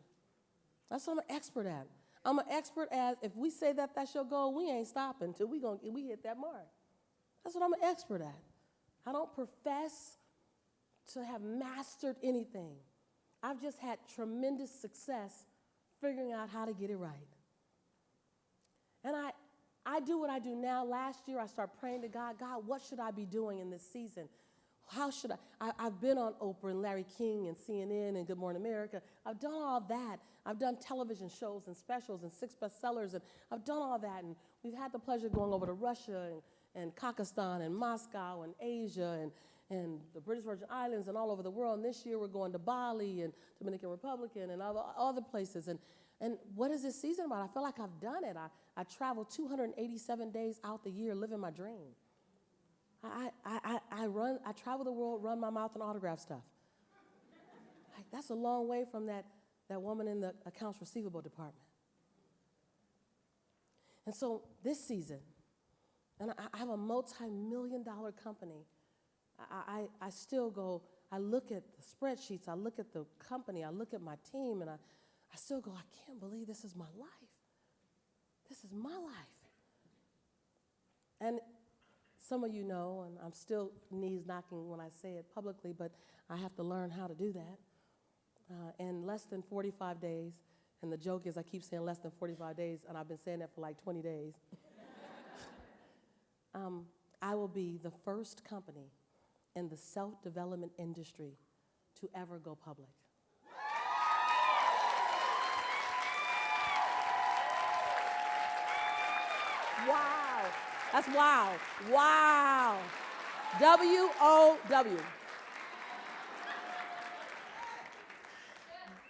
I'm an expert at, if we say that that's your goal, we ain't stopping until we hit that mark. That's what I'm an expert at. I don't profess to have mastered anything. I've just had tremendous success figuring out how to get it right. And I do what I do now. Last year, I started praying to God, what should I be doing in this season? How should I've been on Oprah and Larry King and CNN and Good Morning America. I've done all that. I've done television shows and specials and 6 bestsellers, and I've done all that. And we've had the pleasure of going over to Russia and Kazakhstan and Moscow and Asia and the British Virgin Islands and all over the world. And this year we're going to Bali and Dominican Republic and other places. And what is this season about? I feel like I've done it. I travel 287 days out the year living my dream. I travel the world, run my mouth and autograph stuff. Like, that's a long way from that woman in the accounts receivable department. And so this season, and I have a multi-million-dollar company. I still go, I look at the spreadsheets, I look at the company, I look at my team, and I still go, I can't believe this is my life. This is my life. And some of you know, and I'm still knees knocking when I say it publicly, but I have to learn how to do that. In less than 45 days, and the joke is I keep saying less than 45 days, and I've been saying that for like 20 days. I will be the first company in the self-development industry to ever go public. Wow. That's wow. Wow. W-O-W.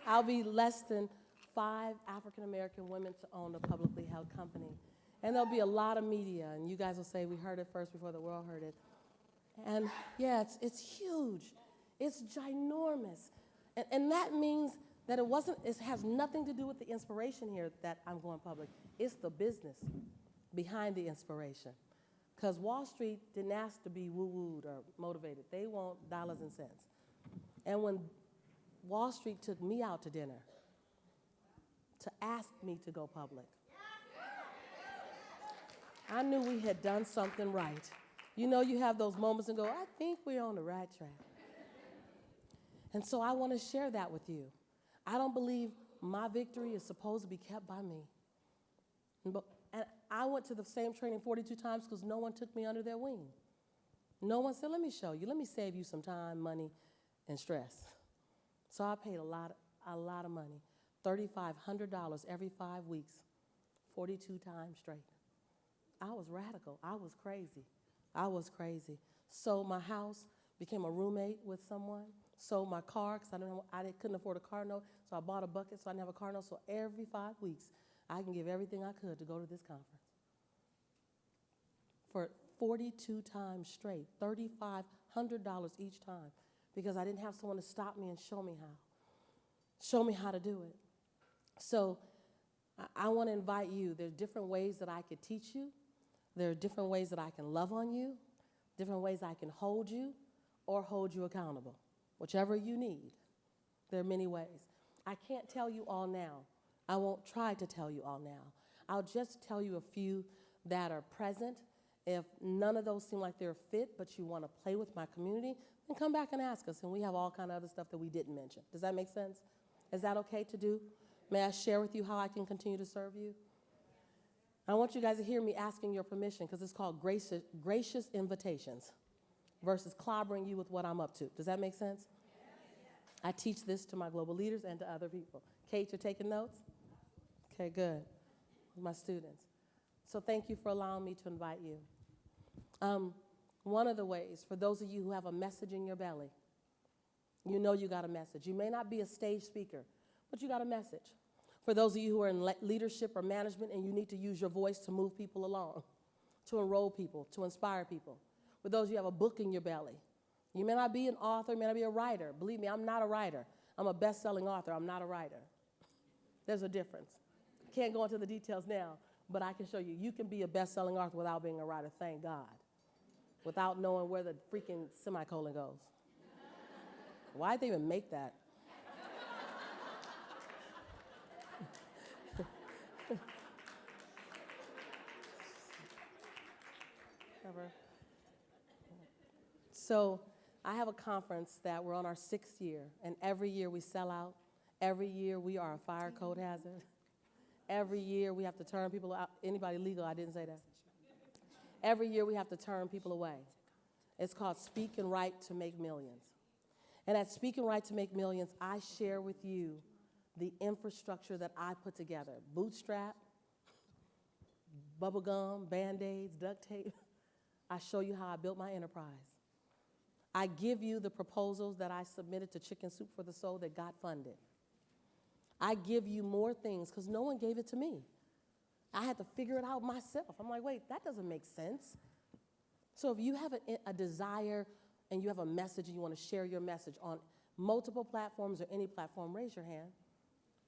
I'll be less than 5 African-American women to own a publicly held company. And there'll be a lot of media, and you guys will say, we heard it first before the world heard it. And yeah, it's huge. It's ginormous. And that means that it has nothing to do with the inspiration here that I'm going public. It's the business behind the inspiration. Because Wall Street didn't ask to be woo-wooed or motivated. They want dollars and cents. And when Wall Street took me out to dinner to ask me to go public, I knew we had done something right. You know, you have those moments and go, I think we're on the right track. And so I want to share that with you. I don't believe My victory is supposed to be kept by me. And I went to the same training 42 times because no one took me under their wing. No one said, let me show you. Let me save you some time, money, and stress. So I paid a lot of money, $3,500 every 5 weeks, 42 times straight. I was radical. I was crazy. I was crazy. Sold my house, became a roommate with someone, sold my car because I couldn't afford a car note, so I bought a bucket so I didn't have a car note. So every 5 weeks, I can give everything I could to go to this conference. For 42 times straight, $3,500 each time, because I didn't have someone to stop me and show me how to do it. So I want to invite you. There are different ways that I could teach you. There are different ways that I can love on you, different ways I can hold you or hold you accountable, whichever you need. There are many ways. I can't tell you all now. I won't try to tell you all now. I'll just tell you a few that are present. If none of those seem like they're fit, but you want to play with my community, then come back and ask us, and we have all kind of other stuff that we didn't mention. Does that make sense? Is that okay to do? May I share with you how I can continue to serve you? I want you guys to hear me asking your permission, because it's called gracious invitations versus clobbering you with what I'm up to. Does that make sense? I teach this to my global leaders and to other people. Kate, you're taking notes? Okay, good. My students. So thank you for allowing me to invite you. One of the ways, for those of you who have a message in your belly, you know you got a message. You may not be a stage speaker, but you got a message. For those of you who are in leadership or management and you need to use your voice to move people along, to enroll people, to inspire people. For those of you who have a book in your belly, you may not be an author, you may not be a writer. Believe me, I'm not a writer. I'm a best-selling author. I'm not a writer. There's a difference. I can't go into the details now, but I can show you. You can be a best-selling author without being a writer, thank God, without knowing where the freaking semicolon goes. Why'd they even make that? So I have a conference that we're on our 6th year, and every year we sell out. Every year we are a fire code hazard. Every year we have to turn people out. Anybody legal? I didn't say that. Every year we have to turn people away. It's called Speak and Write to Make Millions. And at Speak and Write to Make Millions, I share with you the infrastructure that I put together. Bootstrap, bubble gum, Band-Aids, duct tape. I show you how I built my enterprise. I give you the proposals that I submitted to Chicken Soup for the Soul that got funded. I give you more things because no one gave it to me. I had to figure it out myself. I'm like, wait, that doesn't make sense. So if you have a desire and you have a message and you want to share your message on multiple platforms or any platform, raise your hand.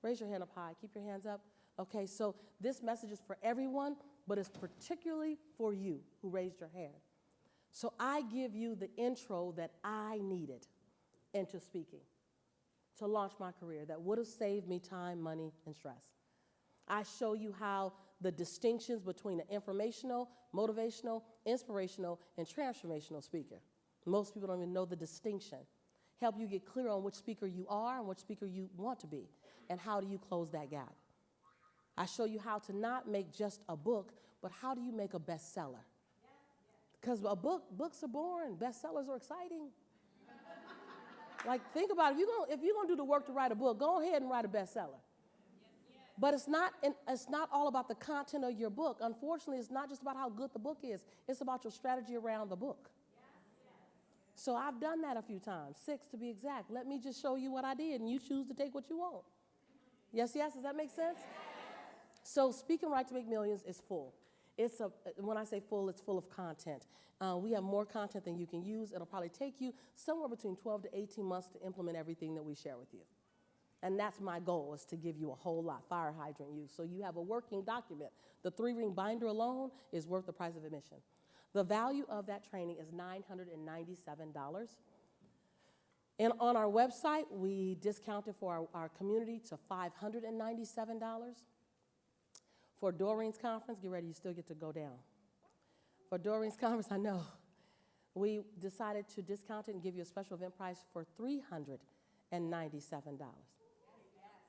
Raise your hand up high. Keep your hands up. Okay, so this message is for everyone, but it's particularly for you who raised your hand. So I give you the intro that I needed into speaking to launch my career that would have saved me time, money, and stress. I show you how the distinctions between an informational, motivational, inspirational, and transformational speaker. Most people don't even know the distinction. Help you get clear on which speaker you are and which speaker you want to be, and how do you close that gap. I show you how to not make just a book, but how do you make a bestseller? Because books are boring, bestsellers are exciting. Like, think about it. If you're gonna do the work to write a book, go ahead and write a bestseller. But it's not all about the content of your book. Unfortunately, it's not just about how good the book is. It's about your strategy around the book. So I've done that a few times, 6 to be exact. Let me just show you what I did, and you choose to take what you want. Yes, does that make sense? So Speak and Write to Make Millions is full. When I say full, it's full of content. We have more content than you can use. It'll probably take you somewhere between 12 to 18 months to implement everything that we share with you. And that's my goal, is to give you a whole lot, fire hydrant use. So you have a working document. The 3-ring binder alone is worth the price of admission. The value of that training is $997. And on our website, we discounted for our community to $597. For Doreen's conference, get ready, you still get to go down. For Doreen's conference, I know, we decided to discount it and give you a special event price for $397.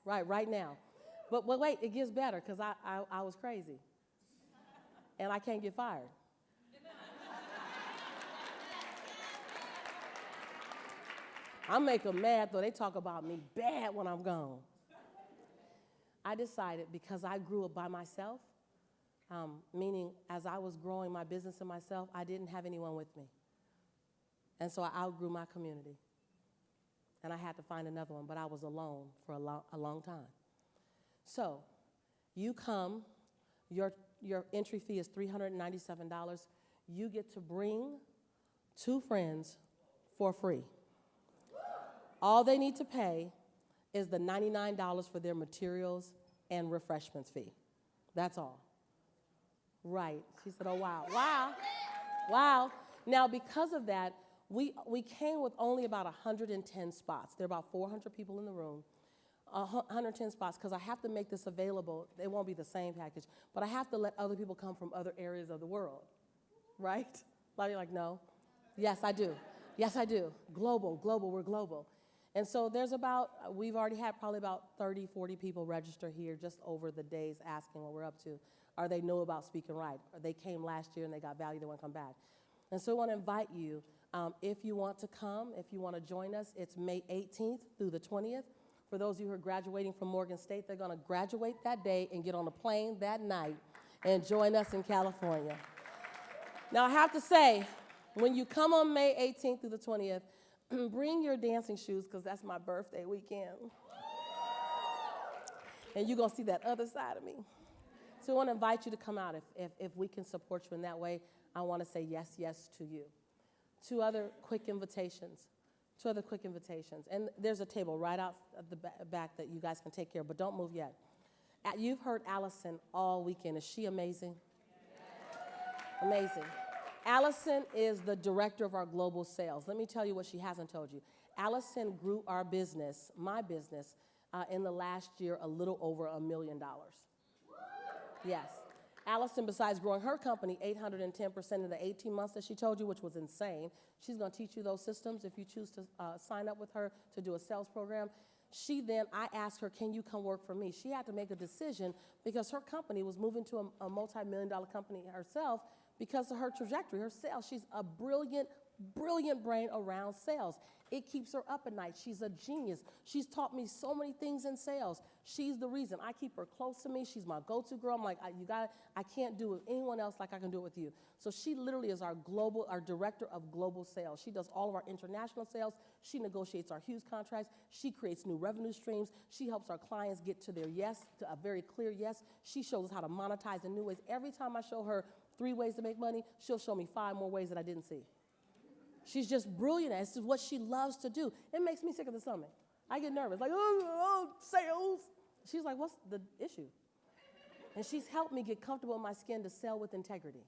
right now. But wait, it gets better because I was crazy. And I can't get fired. I make them mad, though. They talk about me bad when I'm gone. I decided, because I grew up by myself, meaning as I was growing my business and myself, I didn't have anyone with me. And so I outgrew my community. And I had to find another one, but I was alone for a long time. So you come, your entry fee is $397. You get to bring 2 friends for free. All they need to pay is the $99 for their materials and refreshments fee. That's all. Right. She said, oh, wow. Wow. Wow. Now, because of that, we came with only about 110 spots. There are about 400 people in the room. 110 spots, because I have to make this available. It won't be the same package, but I have to let other people come from other areas of the world, right? A lot of you are like, no. Yes, I do. Yes, I do. Global, we're global. And so we've already had probably about 30, 40 people register here just over the days asking what we're up to. Or they know about Speaking Right. Or they came last year and they got value, they want to come back. And so I want to invite you, if you want to come, if you want to join us, it's May 18th through the 20th. For those of you who are graduating from Morgan State, they're going to graduate that day and get on a plane that night and join us in California. Now, I have to say, when you come on May 18th through the 20th, bring your dancing shoes, because that's my birthday weekend. And you're going to see that other side of me. So I want to invite you to come out. If we can support you in that way, I want to say yes to you. 2 other quick invitations. And there's a table right out at the back that you guys can take care of, but don't move yet. You've heard Allison all weekend. Is she amazing? Amazing. Allison is the director of our global sales. Let me tell you what she hasn't told you. Allison grew our business, my business, in the last year a little over $1 million. Yes. Allison, besides growing her company 810% in the 18 months that she told you, which was insane, she's going to teach you those systems if you choose to sign up with her to do a sales program. I asked her, can you come work for me? She had to make a decision because her company was moving to a multi-million-dollar company herself because of her trajectory, her sales. She's a brilliant brain around sales. It keeps her up at night. She's a genius. She's taught me so many things in sales. She's the reason. I keep her close to me. She's my go-to girl. I'm like, I can't do it with anyone else like I can do it with you. So she literally is our director of global sales. She does all of our international sales. She negotiates our huge contracts. She creates new revenue streams. She helps our clients get to their yes, to a very clear yes. She shows us how to monetize in new ways. Every time I show her 3 ways to make money, she'll show me 5 more ways that I didn't see. She's just brilliant at it. This is what she loves to do. It makes me sick of the stomach. I get nervous, like, oh, sales. She's like, what's the issue? And she's helped me get comfortable in my skin to sell with integrity.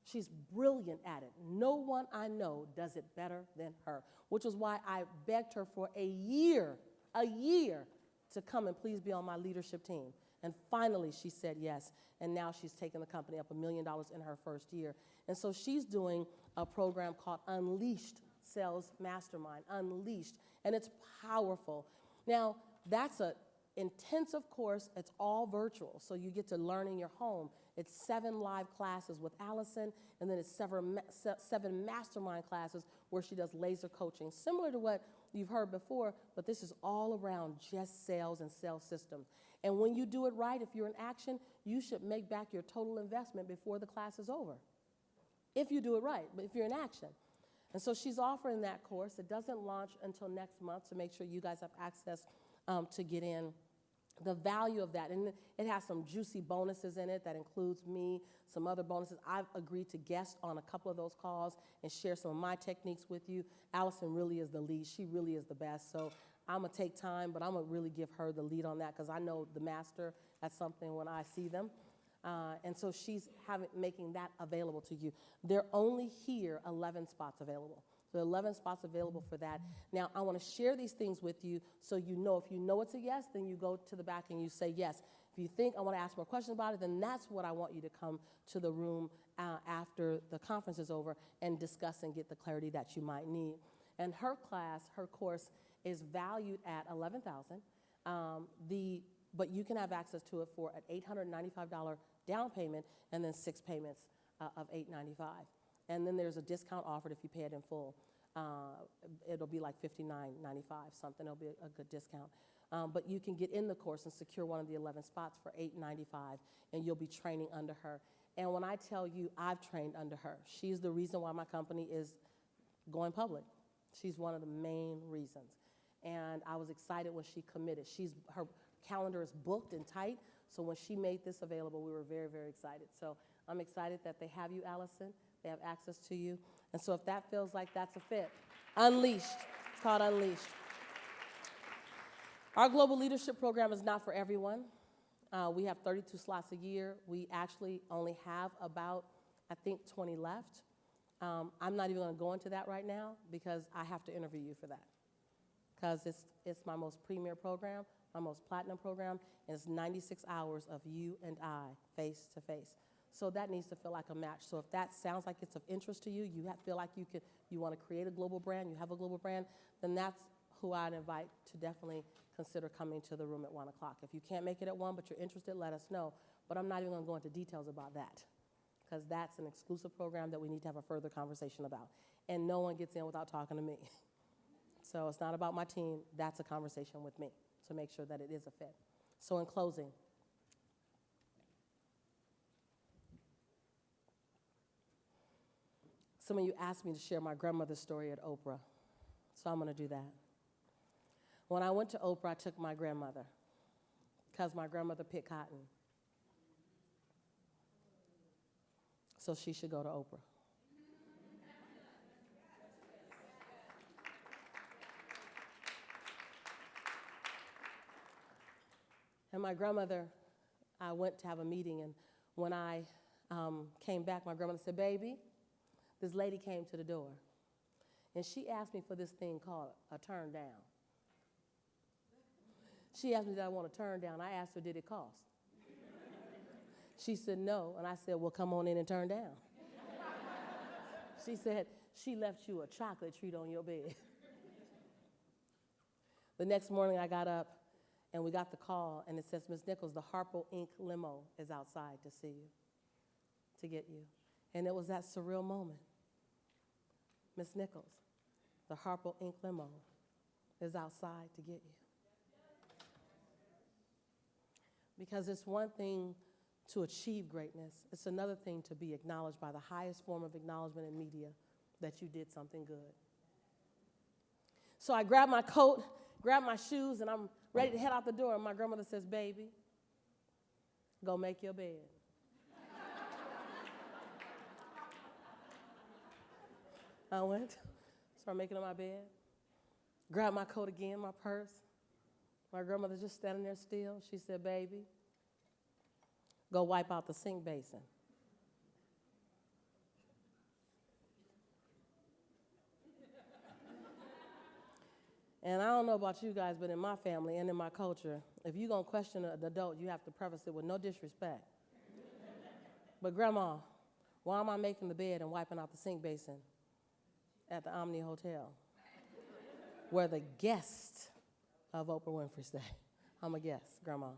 She's brilliant at it. No one I know does it better than her, which is why I begged her for a year to come and please be on my leadership team. And finally, she said yes. And now she's taken the company up $1 million in her first year. And so she's doing a program called Unleashed Sales Mastermind, Unleashed. And it's powerful. Now, that's an intensive course. It's all virtual. So you get to learn in your home. It's 7 live classes with Allison, and then it's 7 mastermind classes where she does laser coaching, similar to what you've heard before, but this is all around just sales and sales systems. And when you do it right, if you're in action, you should make back your total investment before the class is over. If you do it right, but if you're in action. And so she's offering that course. It doesn't launch until next month, to make sure you guys have access to get in. The value of that, and it has some juicy bonuses in it that includes me, some other bonuses. I've agreed to guest on a couple of those calls and share some of my techniques with you. Allison really is the lead. She really is the best. So I'm going to take time, but I'm going to really give her the lead on that because I know the master. That's something when I see them. And so she's making that available to you. There are only here 11 spots available. So 11 spots available for that. Now, I want to share these things with you so you know. If you know it's a yes, then you go to the back and you say yes. If you think I want to ask more questions about it, then that's what I want you to come to the room after the conference is over and discuss and get the clarity that you might need. And her class, her course, is valued at $11,000. But you can have access to it for an $895 down payment and then 6 payments of $895. And then there's a discount offered if you pay it in full. It'll be like $59.95 something. It'll be a good discount. But you can get in the course and secure one of the 11 spots for $895, and you'll be training under her. And when I tell you I've trained under her, she's the reason why my company is going public. She's one of the main reasons. And I was excited when she committed. Her calendar is booked and tight, so when she made this available, we were very, very excited. So I'm excited that they have you, Allison. They have access to you. And so if that feels like that's a fit, Unleashed. It's called Unleashed. Our global leadership program is not for everyone. We have 32 slots a year. We actually only have about, I think, 20 left. I'm not even going to go into that right now because I have to interview you for that. Because it's my most premier program, my most platinum program, and it's 96 hours of you and I, face to face. So that needs to feel like a match. So if that sounds like it's of interest to you, feel like you want to create a global brand, you have a global brand, then that's who I'd invite to definitely consider coming to the room at 1 o'clock. If you can't make it at 1 but you're interested, let us know. But I'm not even going to go into details about that because that's an exclusive program that we need to have a further conversation about. And no one gets in without talking to me. So it's not about my team. That's a conversation with me to make sure that it is a fit. So in closing, some of you asked me to share my grandmother's story at Oprah, so I'm going to do that. When I went to Oprah, I took my grandmother because my grandmother picked cotton. So she should go to Oprah. And my grandmother, I went to have a meeting, and when I came back, my grandmother said, "Baby, this lady came to the door, and she asked me for this thing called a turn down." She asked me, did I want a turn down? I asked her, did it cost? She said, no, and I said, well, come on in and turn down. She said, she left you a chocolate treat on your bed. The next morning, I got up, and we got the call, and it says, Ms. Nichols, the Harpo Inc. limo is outside to see you, to get you. And it was that surreal moment. Ms. Nichols, the Harpo Inc. limo is outside to get you. Because it's one thing to achieve greatness. It's another thing to be acknowledged by the highest form of acknowledgement in media that you did something good. So I grabbed my coat, grabbed my shoes, and I'm ready to head out the door. And my grandmother says, baby, go make your bed. I went, started making my bed, grabbed my coat again, my purse. My grandmother just standing there still. She said, baby, go wipe out the sink basin. And I don't know about you guys, but in my family and in my culture, if you're going to question an adult, you have to preface it with no disrespect. But Grandma, why am I making the bed and wiping out the sink basin at the Omni Hotel, where the guests of Oprah Winfrey stay? I'm a guest, Grandma.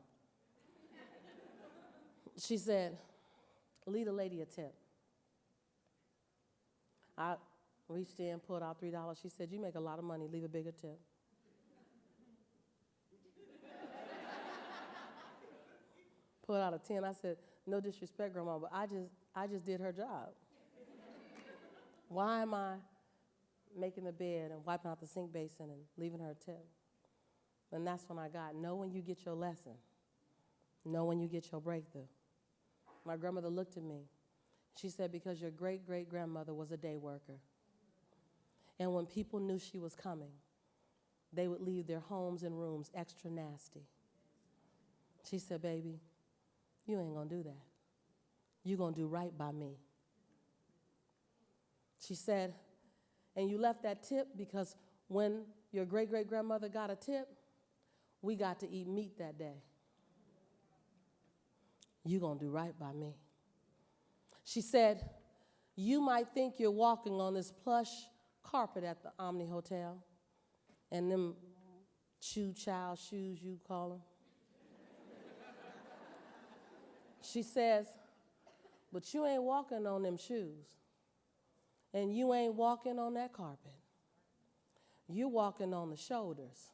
She said, leave the lady a tip. I reached in, pulled out $3. She said, you make a lot of money, leave a bigger tip. Pulled out a 10. I said, no disrespect, Grandma, but I just did her job. Why am I making the bed and wiping out the sink basin and leaving her a tip? And that's when I got, know when you get your lesson. Know when you get your breakthrough. My grandmother looked at me. She said, because your great-great-grandmother was a day worker. And when people knew she was coming, they would leave their homes and rooms extra nasty. She said, baby, you ain't gonna do that. You're gonna do right by me. She said, and you left that tip because when your great-great-grandmother got a tip, we got to eat meat that day. You're going to do right by me. She said, you might think you're walking on this plush carpet at the Omni Hotel, and them Chew child shoes, you call them. She says, but you ain't walking on them shoes. And you ain't walking on that carpet. You're walking on the shoulders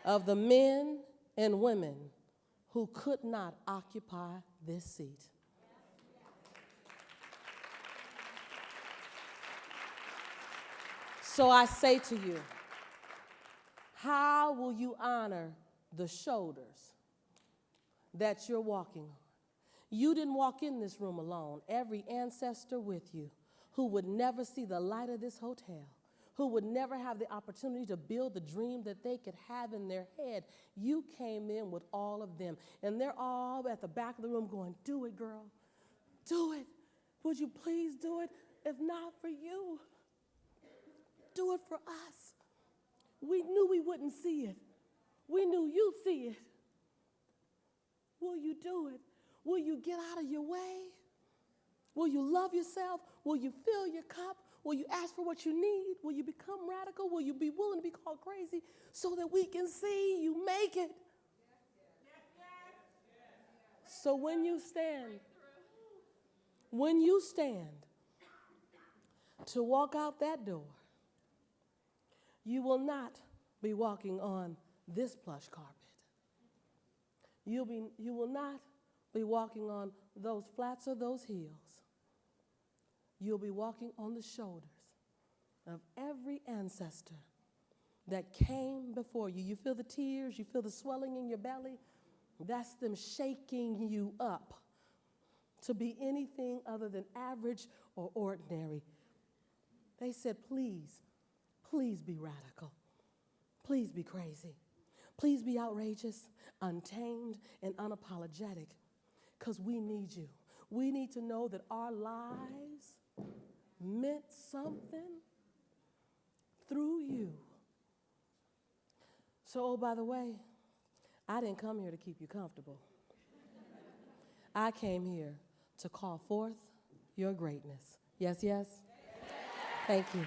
of the men and women who could not occupy this seat. So I say to you, how will you honor the shoulders that you're walking on? You didn't walk in this room alone. Every ancestor with you who would never see the light of this hotel, who would never have the opportunity to build the dream that they could have in their head, you came in with all of them. And they're all at the back of the room going, do it, girl. Do it. Would you please do it? If not for you, do it for us. We knew we wouldn't see it. We knew you'd see it. Will you do it? Will you get out of your way? Will you love yourself? Will you fill your cup? Will you ask for what you need? Will you become radical? Will you be willing to be called crazy so that we can see you make it? So when you stand to walk out that door, you will not be walking on this plush carpet. You will not be walking on those flats or those heels. You'll be walking on the shoulders of every ancestor that came before you. You feel the tears, you feel the swelling in your belly. That's them shaking you up to be anything other than average or ordinary. They said, please be radical. Please be crazy. Please be outrageous, untamed, and unapologetic, because we need you. We need to know that our lives meant something through you. So, oh, by the way, I didn't come here to keep you comfortable. I came here to call forth your greatness. Yes, yes? Thank you.